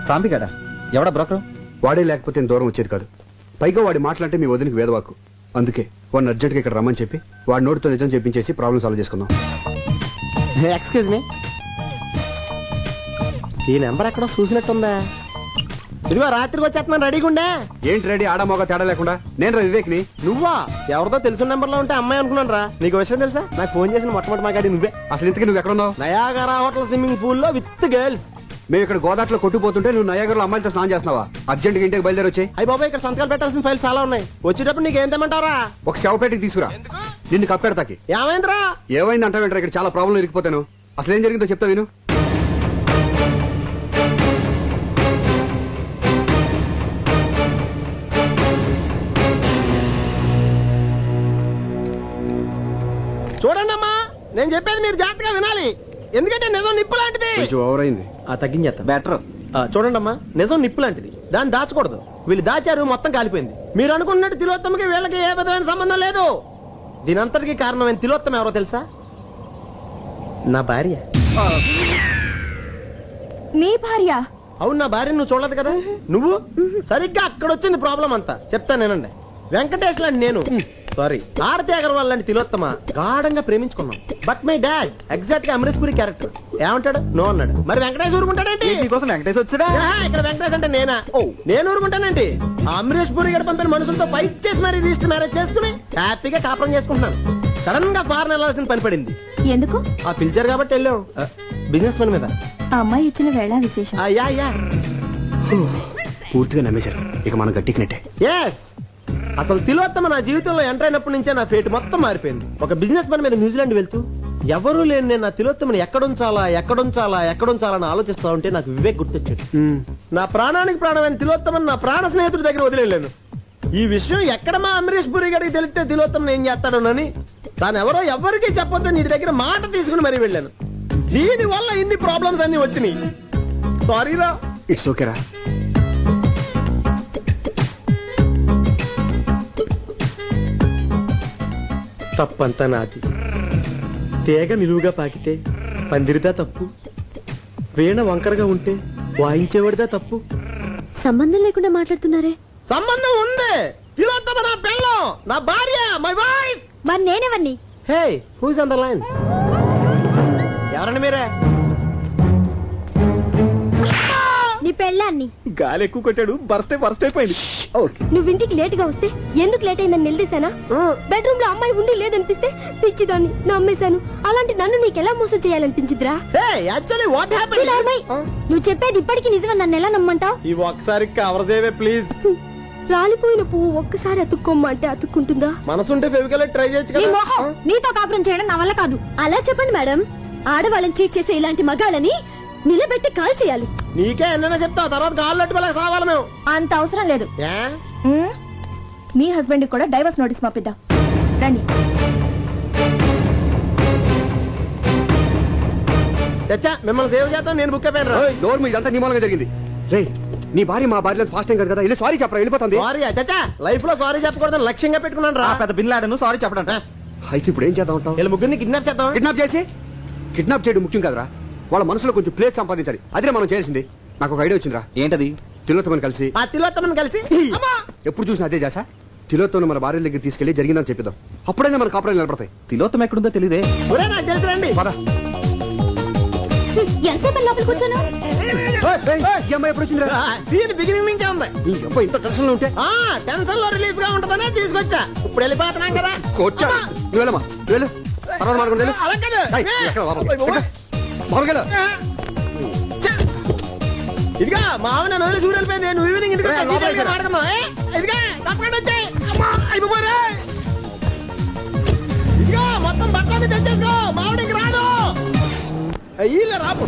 Speaker 4: సాంబిగాడా? ఎవడా బ్రోకరు?
Speaker 2: వాడే లేకపోతే నేను దూరం వచ్చేది కాదు. పైగా వాడి మాట్లాడితే మీ వదినకి వేదవాకు. అందుకే వాడిని అర్జెంట్గా ఇక్కడ రమ్మని చెప్పి వాడి నోటితో నిజం చెప్పించేసి ప్రాబ్లం సాల్వ్ చేసుకుందాం.
Speaker 3: ఎక్స్క్యూజ్ మీ, ఈ నెంబర్ ఎక్కడో చూసినట్టుందా? ఇదిగో రాత్రికి వచ్చేస్తున్నాను, రెడీగా ఉండే.
Speaker 2: ఏంటి రెడీ? ఆడమోగా తేడా లేకుండా. నేను రా వివేక్ని.
Speaker 3: నువ్వా? ఎవరితో తెలిసిన నెంబర్ లో ఉంటే అమ్మాయి అనుకున్నాను రా. నీకు విషయం తెలుసా? నాకు ఫోన్ చేసిన మొట్టమొదటి మాట్లాడి నువ్వే.
Speaker 2: అసలు ఇంతకీ నువ్వు ఎక్కడ ఉన్నావు?
Speaker 3: నయాగరా హోటల్ స్విమ్మింగ్ పూల్ లో విత్ గర్ల్స్.
Speaker 2: మేము ఇక్కడ గోదాట్లో కొట్టుపోతుంటే నువ్వు నయాగర్లో అమ్మాయిలతో స్నానం చేస్తున్నావా? అర్జెంట్గా ఇంటికి బయలుదేరి వచ్చాయి.
Speaker 3: అయ్యి బాబాయ్ ఇక్కడ సంతకాలు పెట్టాల్సిన ఫైల్స్ చాలా ఉన్నాయి. వచ్చేటప్పుడు నీకు ఏం తెమ్మంటారా?
Speaker 2: ఒక శవపేటకి తీసుకురా, నిన్ను కప్పెడతాకి.
Speaker 3: ఏమైందిరా?
Speaker 2: ఏమైంది అంటావేంటారా? ఇక్కడ చాలా ప్రాబ్లం ఇరికిపోతాను. అసలు ఏం జరిగిందో చెప్తా విను.
Speaker 3: చూడండి అమ్మా, నేను చెప్పేది మీరు జాగ్రత్తగా వినాలి. ఎందుకంటే నిజం నిప్పు లాంటిది.
Speaker 2: కొంచెం ఓవర్ అయింది.
Speaker 3: తగ్గించేస్తా బెటర్. చూడండి అమ్మా, నిజం నిప్పు లాంటిది, దాన్ని దాచకూడదు. వీళ్ళు దాచారు, మొత్తం కాలిపోయింది. మీరు అనుకున్నట్టు తిలోత్తమకి వీళ్ళకి ఏ విధమైన సంబంధం లేదు. దీనంతటికి కారణమైన తిలోత్తమ ఎవరో తెలుసా? నా భార్య.
Speaker 5: మీ భార్య?
Speaker 3: అవును, నా భార్య. నువ్వు చూడలేదు కదా. నువ్వు సరిగ్గా అక్కడ వచ్చింది ప్రాబ్లం అంతా. చెప్తానేనండి. వెంకటేష్ లాంటి నేను, సారీ ఆరతి అగర్వాల్ లాంటి తిలోత్తమ గాఢంగా ప్రేమించుకున్నాం. బట్ మై డాడ్ ఎగ్జాక్ట్ గా అమరీష్ పురి క్యారెక్టర్. ఏమంటాడు? నో అన్నాడు. మరి వెంకటేష్ ఊరుకుంటాడేంటి?
Speaker 4: నీకోసం వెంకటేష్ వచ్చాడా?
Speaker 3: ఇక్కడ వెంకటేష్ అంటే నేనా? నేను ఊరుకుంటానండి. అమరీష్ పురి గారు పంపిన మనుషులతో ఫైట్ చేసి మరి రిజిస్టర్ మ్యారేజ్ చేసుకుని హ్యాపీగా కాపురం చేసుకుంటున్నాను. సడన్ గా ఫారెన్ వెళ్ళాల్సిన పని పడింది.
Speaker 5: ఎందుకు?
Speaker 3: ఆ పిలిచారు కాబట్టి వెళ్ళాం. బిజినెస్ పని మీద.
Speaker 5: ఆ అమ్మాయి ఇచ్చిన వేళ విశేషం.
Speaker 2: పూర్తిగా నమ్మేశారు. ఇక మనం గట్టికినట్టే.
Speaker 3: ఎస్, అసలు తిలోత్తమ నా జీవితంలో ఎంటర్ అయినప్పటి నుంచే నా ఫేట్ మొత్తం మారిపోయింది. ఒక బిజినెస్ పని మీద న్యూజిలాండ్ వెళ్తూ ఎవరూ లేని నేను నా తిలోత్తమని ఎక్కడుంచాలని ఆలోచిస్తా ఉంటే నాకు వివేక్ గుర్తొచ్చాడు. నా ప్రాణానికి ప్రాణమైన తిలోత్తమని నా ప్రాణ స్నేహితుడి దగ్గర వదిలేను. ఈ విషయం ఎక్కడ మా అమరీష్ పురి గారికి తెలిస్తే తిలోత్తమని ఏం చేస్తాడోనని తాను ఎవరో ఎవరికీ చెప్పొద్దని నీ దగ్గర మాట తీసుకుని మరీ వెళ్ళాను. దీని వల్ల ఇన్ని ప్రాబ్లమ్స్ అన్ని వచ్చినాయి. సారీరా.
Speaker 2: ఇట్స్ ఓకేరా.
Speaker 3: తప్పంతా నాది. తేగ నిలువుగా పాకితే పందిరిదా తప్పు, వీణ వంకరగా ఉంటే వాయించేవాడిదా తప్పు.
Speaker 10: సంబంధం లేకుండా మాట్లాడుతున్నారే?
Speaker 3: సంబంధం ఉంది. తిలోత్తమ నా పెళ్ళం, నా భార్య, మై వైఫ్.
Speaker 10: మరి నేనెవరిని?
Speaker 3: హే, హూస్ ఆన్ ద లైన్? ఎవరండి మీరే?
Speaker 10: నీ పెళ్ళాన్ని.
Speaker 4: గాలి ఎక్కువ కొట్టాడు, బర్స్ట్ అయిపోయింది.
Speaker 10: నువ్వు ఇంటికి లేట్ గా వస్తే ఎందుకు లేట్ అయిందని నిలదీశానా? బెడ్రూమ్ లో అమ్మాయి ఉండి లేదనిపిస్తే పిచ్చిదాన్ని నమ్మేశాను. అలాంటి నన్ను నీకెలా మోసం చేయాలనిపించిద్రా? నువ్వు చెప్పేది ఇప్పటికీ నిజమని నన్ను ఎలా నమ్మంటావు?
Speaker 3: ఈ ఒక్కసారి కవర్ చేయవే ప్లీజ్.
Speaker 10: రాలిపోయిన పువ్వు ఒక్కసారి అతుక్కోమ్మంటే అతుక్కుంటుందా?
Speaker 3: మనసుంటే ఫెవికల్ ట్రై చేయొచ్చు కదా.
Speaker 10: నీతో కాపురం చేయడం నా వల్ల కాదు. అలా చెప్పండి మేడం. ఆడవాళ్ళని చీట్ చేసే ఇలాంటి మగాళ్ళని నిలబెట్టి కాల్ చేయాలి.
Speaker 3: నీకే ఎన్నైనా చెప్తావు, తర్వాత కాళ్ళు అట్టుకోలేక సావాలి మేము.
Speaker 5: అంత అవసరం లేదు. మీ హస్బెండ్ కూడా డైవర్స్ నోటీస్ పంపిద్దాం. రండి.
Speaker 3: చచ్చా, మిమ్మల్ని సేవ్ చేద్దాం. నేను బుక్ అయిపోయాను.
Speaker 2: డోర్ మీద అంతా నిమూలంగా జరిగింది. రే, నీ భార్య మా భార్య ఫాస్ట్ టైం కదా. వెళ్ళి సారీ చెప్పరా, వెళ్ళిపోతుంది.
Speaker 3: సారీ చచ్చా, లైఫ్ లో సారీ చెప్పకూడదని లక్ష్యంగా పెట్టుకున్నాను రా.
Speaker 4: పెద్ద బిన్ లాడను సారీ చెప్పడం.
Speaker 2: అయితే ఇప్పుడు ఏం చేద్దాం అంటావు?
Speaker 3: వీళ్ళ ముగ్గురిని కిడ్నాప్ చేద్దాం.
Speaker 2: కిడ్నాప్ చేయడం ముఖ్యం కదరా. వాళ్ళ మనసులో కొంచెం ప్లేస్ సంపాదించాలి. అదే మనం చేసింది. నాకు ఒక ఐడియా వచ్చిందిరా.
Speaker 4: ఏంటది?
Speaker 2: తిలోత్తమని కలిసి ఎప్పుడు చూసినా అదే చేసా. తిలోత్తమని మన భార్య దగ్గర తీసుకెళ్లి జరిగిందని చెప్పిద్దాం. అప్పుడైనా మన కాపురాలు నిలబడతాయి.
Speaker 4: తిలోత్తమ ఎక్కడుందో తెలియదే.
Speaker 3: నాకు తెలుసురండి.
Speaker 2: పద.
Speaker 10: ఎంతసేపు లోపలికి వచ్చాను?
Speaker 2: ఈ అమ్మాయి ఎప్పుడు వచ్చిందిరా?
Speaker 3: సీన్ బిగినింగ్ నుంచే ఉంది.
Speaker 2: ఈ అబ్బాయి ఇంత టెన్షన్ లో ఉంటే
Speaker 3: టెన్షన్ లో రిలీఫ్ గా ఉంటదనే తీసుకొచ్చా. ఇప్పుడు వెళ్ళిపోతున్నాం కదా.
Speaker 2: వచ్చా నువ్వు వెళ్ళమ్మా, నువ్వు వెళ్ళు. తర్వాత మాట్లాడుకుంటా.
Speaker 3: ఇదిగా మావ నన్ను వదిలి చూడు వెళ్ళిపోయింది. నువ్వు ఈవినింగ్ ఇంటికి మాట్లాడుకుందాం. ఇదిగా తప్పకుండా వచ్చాయి. అయిపోరే. ఇదిగా మొత్తం బట్టలు తెచ్చేసుకో. మావిడికి రాదు. ఇలా రాపు.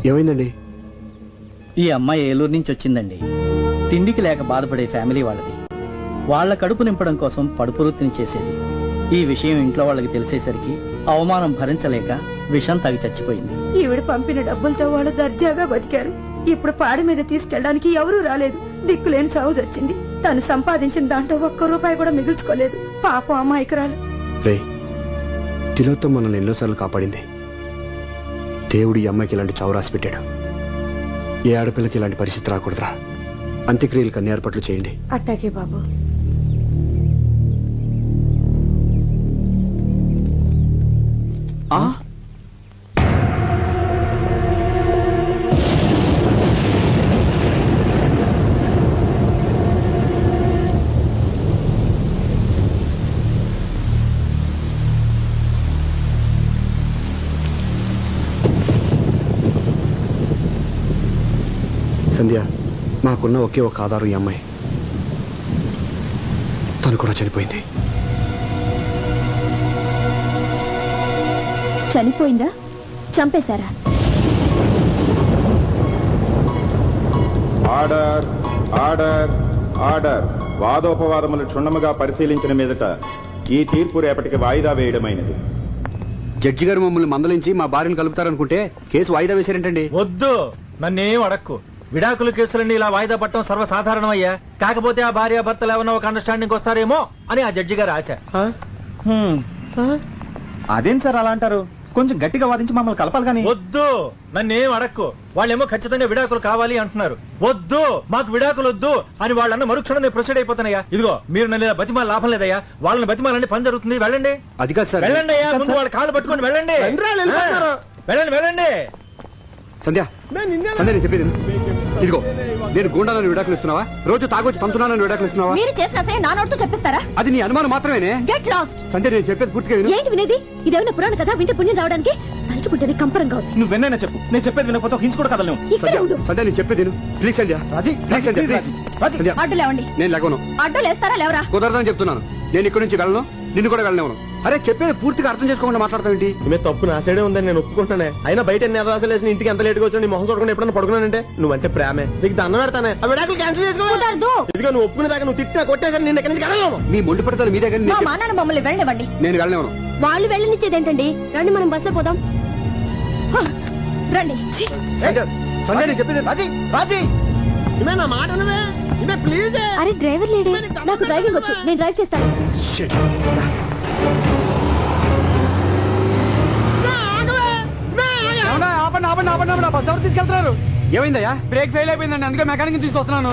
Speaker 2: ఏమైందండి?
Speaker 14: ఈ అమ్మాయి ఏలూరు నుంచి వచ్చిందండి. తిండికి లేక బాధపడే ఫ్యామిలీ వాళ్ళది. వాళ్ళ కడుపు నింపడం కోసం పడుపు వృత్తిని చేసేది. ఈ విషయం ఇంట్లో వాళ్ళకి తెలిసేసరికి అవమానం భరించలేక విషం తాగి చచ్చిపోయింది.
Speaker 15: ఈవిడ పంపిన డబ్బులతో వాళ్ళు దర్జాగా బతికారు. ఇప్పుడు పాడి మీద తీసుకెళ్ళడానికి ఎవరూ రాలేదు. దిక్కులేని చావు వచ్చింది. తను సంపాదించిన దాంట్లో ఒక్క రూపాయి కూడా మిగుల్చుకోలేదు. పాపం అమాయకురాలు.
Speaker 2: రే, తిలోత్తమ మనల్ని ఎన్నోసార్లు కాపాడింది. దేవుడు ఈ అమ్మాయికి ఇలాంటి చావు రాసి పెట్టాడు. ఏ ఆడపిల్లకి ఇలాంటి పరిస్థితి రాకూడదురా. అంత్యక్రియలకు అన్ని ఏర్పాట్లు చేయండి.
Speaker 15: అట్టాకే బాబు.
Speaker 2: సంధ్య, మాకున్న ఒకే ఒక ఆధారం ఈ అమ్మాయి. తను కూడా చనిపోయింది.
Speaker 5: చనిపోయిందా? చంపేశారా?
Speaker 8: Order order order. వాదోపవాదములు క్షుణ్ణముగా పరిశీలించిన మీదట ఈ తీర్పు రేపటికి వాయిదా వేయడమైనది.
Speaker 2: జడ్జి గారు మమ్మల్ని మందలించి మా భార్యను కలుపుతారనుకుంటే కేసు వాయిదా వేశారేంటండి?
Speaker 11: వద్దు, నన్నేం అడక్కు. విడాకుల కేసులన్నీ ఇలా వాయిదా పట్టడం సర్వసాధారణమయ్యా. కాకపోతే ఆ భార్య భర్తలు ఏమన్నా ఒక అండర్స్టాండింగ్ వస్తారేమో అని ఆ జడ్జి గారు ఆశ.
Speaker 4: అదేం సార్ అలా అంటారు? కొంచెం గట్టిగా వాదించి మమ్మల్ని కలపాలి కానీ.
Speaker 11: వద్దు, నన్నేం అడక్కు. వాళ్ళేమో ఖచ్చితంగా విడాకులు కావాలి అంటున్నారు. వద్దు, మాకు విడాకులు వద్దు అని వాళ్ళన్న మరుక్షణం నేను ప్రొసీడ్ అయిపోతానయ్యా. ఇదిగో మీరు నన్ను ఇలా బతిమాల లాభం లేదయ్యా. వాళ్ళని బతిమాలంటే పని జరుగుతుంది. వెళ్ళండి.
Speaker 2: అది కాదు సార్.
Speaker 11: వెళ్ళండి అయ్యా, ముందు వాళ్ళ కాళ్ళు పట్టుకొని వెళ్ళండి. వెళ్ళండి వెళ్ళండి.
Speaker 2: సంధ్య, సంధ్య నేను చెప్పేది ఇదిగో, నేను గుండాలను విడాకులు ఇస్తున్నావా? రోజు తాగొచ్చి తంతున్నానని విడాకులు ఇస్తున్నావా?
Speaker 6: మీరు చేసిన సరే నా నోటితో చెప్పిస్తారా?
Speaker 2: అది నీ అనుమానం మాత్రమేనే.
Speaker 6: Get lost.
Speaker 2: సంధ్య, నేను చెప్పేది పూర్తిగా విను.
Speaker 10: ఏంటి వినేది? ఇదేమైనా పురాణ కదా? వింటే పుణ్యం రావడానికి తలుచుకుంటేనే కంపరంగా ఉంది.
Speaker 4: నువ్వు వెన్నైనా చెప్పు, నేను చెప్పేది వినకపోతే ఒక హించు కూడా కదలేము.
Speaker 10: ఇక్కడే ఉండు.
Speaker 2: సంధ్య, నేను చెప్పేది విను. Please Sandhya. Please Sandhya, please. Sandhya,
Speaker 6: అడ్డు లేవండి.
Speaker 2: నేను లేవను.
Speaker 6: అడ్డు లేస్తారా లేవరా?
Speaker 2: కుదరదని చెప్తున్నాను. నేను ఇక్కడి నుంచి వెళ్ళను, నిన్ను కూడా వెళ్ళనివ్వను. అరే, చెప్పేది పూర్తిగా అర్థం చేసుకోకుండా మాట్లాడతావేంటి?
Speaker 3: ఈమె తప్పు నా సైడే ఉందని నేను ఒప్పుకుంటానే. అయినా బయట ఎన్ని అదవాసాలు వేసిన ఇంటికి ఎంత లేట్గా వచ్చి నీ మొహం చూడకుండా ఎప్పుడన్నా పడుకున్నానంటే నువ్వంటే ప్రేమే. నీకు దండం పెడతానే. ఆ విడాకులు క్యాన్సిల్ చేసుకో. ఇదిగో, నువ్వు ఒప్పుకునే దాకా నువ్వు తిట్టినా కొట్టేసరి నేను ఎక్కడి నుంచి వెళ్ళను.
Speaker 2: మీ మొండి పడతాను మీ దగ్గర.
Speaker 6: మా మానాన్న మమ్మల్ని వెళ్ళనివ్వండి.
Speaker 2: నేను వెళ్ళనివ్వను.
Speaker 10: వాళ్ళు వెళ్ళనిచ్చేదేంటండి? రండి మనం బస్సులో పోదాం.
Speaker 6: రండి.
Speaker 2: సంధ్య, సంధ్య, నేను చెప్పేది.
Speaker 3: రాజీ, రాజీ, ఈమె నా మాట నువ్వే. ఈమె ప్లీజ్.
Speaker 10: అరే డ్రైవర్ లేడే? నాకు డ్రైవింగ్ వచ్చు, నేను డ్రైవ్ చేస్తాను.
Speaker 2: బస్ ఎవరు తీసుకెళ్తున్నారు? ఏమైందయ్యా? బ్రేక్ ఫెయిల్ అయిపోయిందండి, అందుకే మెకానిక్ తీసుకొస్తున్నాను.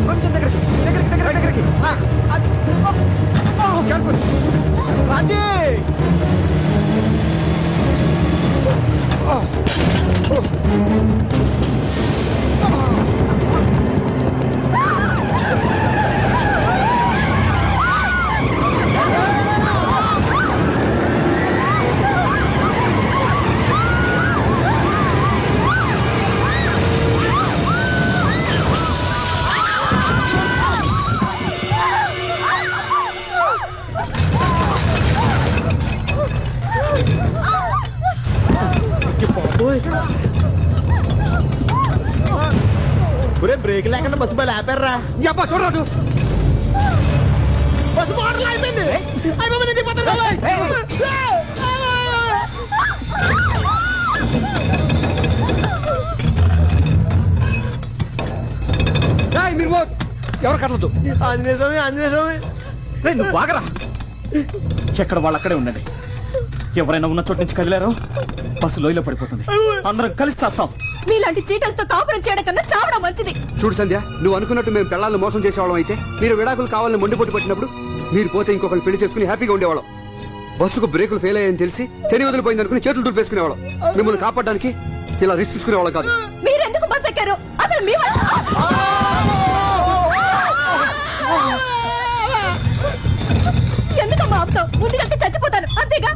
Speaker 2: కొంచెం దగ్గరికి రాజీ.
Speaker 3: బ్రేక్ లేకుండా బస్సు బయలు ఆపారా?
Speaker 2: చూడరాదు,
Speaker 3: బస్సు మోడల్ అయిపోయింది.
Speaker 2: మీరు ఎవరు కదలదు.
Speaker 3: ఆంజనేయ స్వామి, ఆంజనేయ స్వామి.
Speaker 4: నువ్వు బాగరా. ఎక్కడ వాళ్ళు అక్కడే ఉండండి. ఎవరైనా ఉన్న చోటు నుంచి కదిలారో బస్సు లోయలో పడిపోతుంది. అందరం కలిసి చేస్తాం.
Speaker 6: మీలాంటి చీటలతో కాపురం చేయడం కన్నా చావడం మంచిది.
Speaker 2: చూడు సంధ్య, నువ్వు అనుకున్నట్టు మేము పిల్లల్ని మోసం చేసేవాళ్ళం అయితే, మీరు విడాకులు కావాలని మొండిపోటు పట్టినప్పుడు మీరు పోతే ఇంకొకరిని పెళ్లి చేసుకుని హ్యాపీగా ఉండేవాళ్ళం. బస్సుకు బ్రేకులు ఫెయిల్ అయ్యాయని తెలిసి శని వదిలిపోయింది అనుకుని చేతులు దులిపేసుకునేవాళ్ళం. మిమ్మల్ని కాపాడడానికి ఇలా రిస్క్ తీసుకునేవాళ్ళం కాదు.
Speaker 6: మీరెందుకు బస్ ఎక్కారు? అసలు మీ ఎందుకమ్మా ఆపుతావు? ముందుకంటే చచ్చిపోతాను, అంతేగా.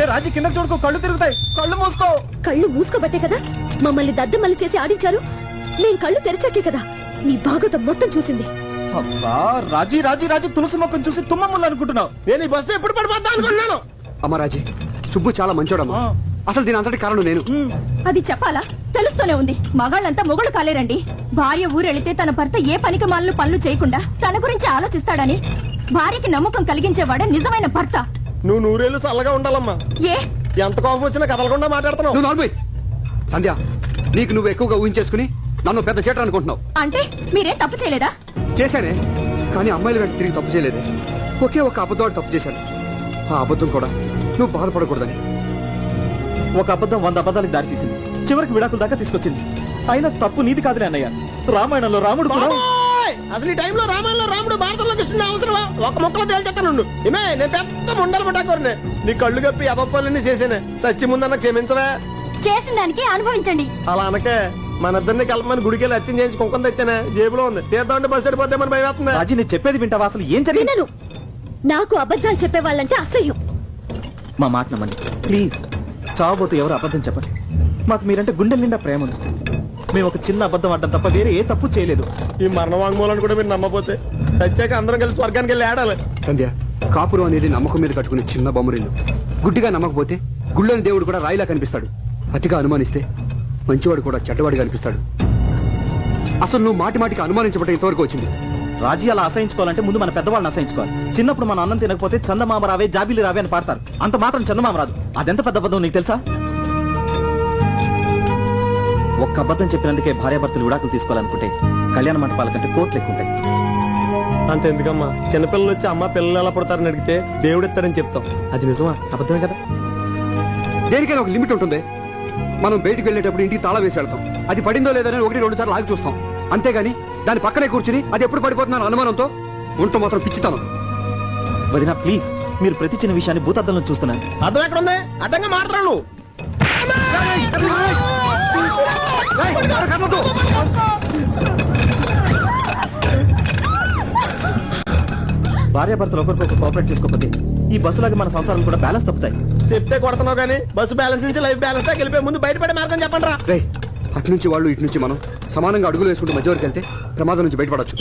Speaker 4: రాజీ, కింద చూడుకో, కళ్ళు తిరుగుతాయి. కళ్ళు మూసుకో.
Speaker 10: కళ్ళు మూసుకోబట్టే కదా మమ్మల్ని దద్దమల్లి చేసి ఆడించారు. నేను కళ్ళు తెరిచాకే కదా నీ భాగవతం మొత్తం చూసింది.
Speaker 4: అబ్బా, రాజీ రాజీ రాజీ, తులసి మొక్కను చూసి తుమ్మమ్మలు అనుకుంటున్నావు.
Speaker 3: నేను ఈ బస్సు ఎప్పుడు పడిపోతా అనుకున్నాను.
Speaker 2: అమ్మ రాజీ, సుబ్బు చాలా మంచోడమ్మా. అసలు దీని అంతటి కారణం నేను.
Speaker 6: అది చెప్పాలా? తెలుస్తూనే ఉంది. మగాళ్ళంతా మొగుడు కాలేరండి. భార్య ఊరెళితే తన భర్త ఏ పనికి మాలను పనులు చేయకుండా తన గురించి ఆలోచిస్తాడని భార్యకి నమ్మకం కలిగించేవాడే నిజమైన భర్త.
Speaker 3: నువ్వు నూరేళ్ళు చల్లగా ఉండాలమ్మా.
Speaker 6: ఏ
Speaker 3: ఎంత కోపం వచ్చినా కదలకుండా మాట్లాడుతున్నావు.
Speaker 2: నువ్వు నార్మల్ సంధ్య, నీకు నువ్వు ఎక్కువగా ఊహించేసుకుని నన్ను పెద్ద చేట అనుకుంటున్నావు.
Speaker 6: అంటే మీరేం తప్పు చేయలేదా?
Speaker 2: చేశానే, కానీ అమ్మాయిల వెంట తిరిగి తప్పు చేయలేదే. ఒకే ఒక అబద్ధం తప్పు చేశాను. ఆ అబద్ధం కూడా నువ్వు బాధపడకూడదని.
Speaker 4: ఒక అబద్ధం 100 అబద్ధాలకు దారితీసింది, చివరికి విడాకుల దాకా తీసుకొచ్చింది. అయినా తప్పు నీది కాదులే అన్నయ్య. రామాయణంలో రాముడు కూడా
Speaker 3: అసలు ఈ టైంలో రామాయణంలో రాముడు భారతంలో కృష్ణుడు అవసరమా? ఒక మొక్కలో తేల్చెట్టాను. ఏమే నేను పెద్ద ముండలు పట్టాకోరనే నీ కళ్ళు కప్పి అదొప్పలన్నీ చేసేనే. సచ్చి ముందన్న క్షమించవే.
Speaker 6: చేసిన దానికి అనుభవించండి.
Speaker 3: అలా అనకే, మన ఇద్దరిని కలపమని గుడికెళ్ళి అర్చన చేయించి కుంకం తెచ్చానే, జేబులో ఉంది. తీద్దాం అంటే బస్సు వెళ్ళిపోద్దామని భయం వేస్తుంది.
Speaker 4: రాజీ, నేను చెప్పేది వింటావా? అసలు ఏం జరిగింది?
Speaker 10: వినను. నాకు అబద్ధాలు చెప్పే వాళ్ళంటే అసహ్యం.
Speaker 4: మా మాట నమ్మండి ప్లీజ్. చావబోతూ ఎవరు అబద్ధం చెప్పండి. మాకు మీరంటే గుండెల నిండా ప్రేమ ఉంది. మేము ఒక చిన్న అబద్ధం ఆడడం తప్ప వేరే ఏ తప్పు చేయలేదు.
Speaker 3: ఈ మరణ వాంగ్మూలాన్ని కూడా మీరు నమ్మపోతే సత్యాక అందరం కలిసి స్వర్గానికి వెళ్ళి ఆడాలి.
Speaker 2: సంధ్య, కాపురం అనేది నమ్మకం మీద కట్టుకునే చిన్న బొమ్మరిల్లు. గుడ్డిగా నమ్మకపోతే గుళ్ళని దేవుడు కూడా రాయిలా కనిపిస్తాడు. అతిగా అనుమానిస్తే మంచివాడు కూడా చెడ్డవాడిగా అనిపిస్తాడు. అసలు నువ్వు మాటి మాటికి అనుమానించబట్టే ఇంతవరకు వచ్చింది.
Speaker 4: రాజీ అలా అసహించుకోవాలంటే ముందు మన పెద్దవాళ్ళని అసహించుకోవాలి. చిన్నప్పుడు మన అన్నం తినకపోతే చందమామ రావే జాబీలు రావే అని పాడతారు. అంత మాత్రం చందమామ రాదు. అదెంత పెద్ద అబద్ధం నీకు తెలుసా? ఒక్క అబద్ధం చెప్పినందుకే భార్యాభర్తలు విడాకులు తీసుకోవాలనుకుంటే కళ్యాణ మంటపాల కంటే కోట్లు ఎక్కువ ఉంటాయి.
Speaker 3: అంతెందుకమ్మా, చిన్నపిల్లలు వచ్చి అమ్మ పిల్లలు ఎలా పుడతారని అడిగితే దేవుడు ఇస్తాడని చెప్తాం. అది నిజమా అబద్ధమే కదా?
Speaker 2: దేనికైనా ఒక లిమిట్ ఉంటుంది. మనం బయటికి వెళ్ళేటప్పుడు ఇంటికి తాళం వేసి వెళ్తాం. అది పడిందో లేదని 1-2 సార్లు ఆగి చూస్తాం. అంతేగాని దాని పక్కనే కూర్చుని అది ఎప్పుడు పడిపోతున్నాను అనుమానంతో ఉంటూ మాత్రం పిచ్చితాను.
Speaker 4: వదినా ప్లీజ్, మీరు ప్రతి చిన్న విషయాన్ని భూతద్దంలో చూస్తున్నారు.
Speaker 3: అర్థం ఎక్కడ ఉంది? అడ్డంగా మాట్లాడు.
Speaker 4: భార్యాభర్తలు ఒకరికొకరు కోఆపరేట్ చేసుకోకపోతే ఈ బస్సులాగా మన సంసారాలు కూడా బ్యాలెన్స్ తప్పుతాయి.
Speaker 3: చెప్తే కొడుతున్నావు కానీ బస్సు బ్యాలెన్స్ నుంచి లైఫ్ బ్యాలెన్స్ దాకా వెళ్ళిపోయి ముందు బయటపడే మార్గం చెప్పండి రా.
Speaker 2: రేయ్, అటు నుంచి వాళ్ళు ఇటు నుంచి మనం సమానంగా అడుగులు వేసుకుంటూ మధ్య వరకు వెళ్తే ప్రమాదం నుంచి బయటపడచ్చు.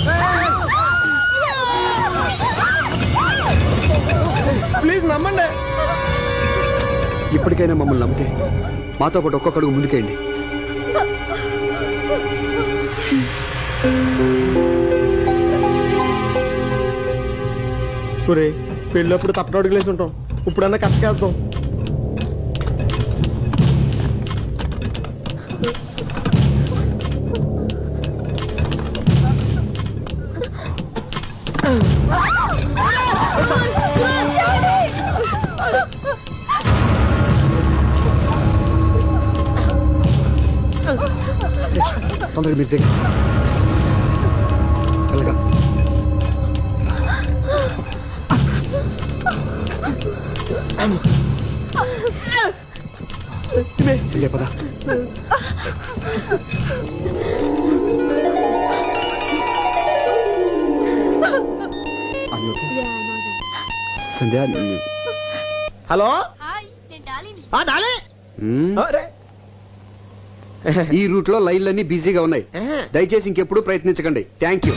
Speaker 3: ప్లీజ్ నమ్మండి.
Speaker 2: ఇప్పటికైనా మమ్మల్ని నమ్మితే మాతో పాటు ఒక్కొక్క అడుగు ముందుకేయండి.
Speaker 3: పెళ్ళప్పుడు తప్పట అడుగులేసి ఉంటాం. ఇప్పుడన్నా కష్టకేద్దాం.
Speaker 2: తొందరగా మీరు దగ్గర వెళ్ళగా. పద. సంధ్య,
Speaker 3: హలో డాలీ.
Speaker 2: ఈ రూట్ లో లైన్లన్నీ బిజీగా ఉన్నాయి. దయచేసి ఇంకెప్పుడు ప్రయత్నించకండి. Thank you.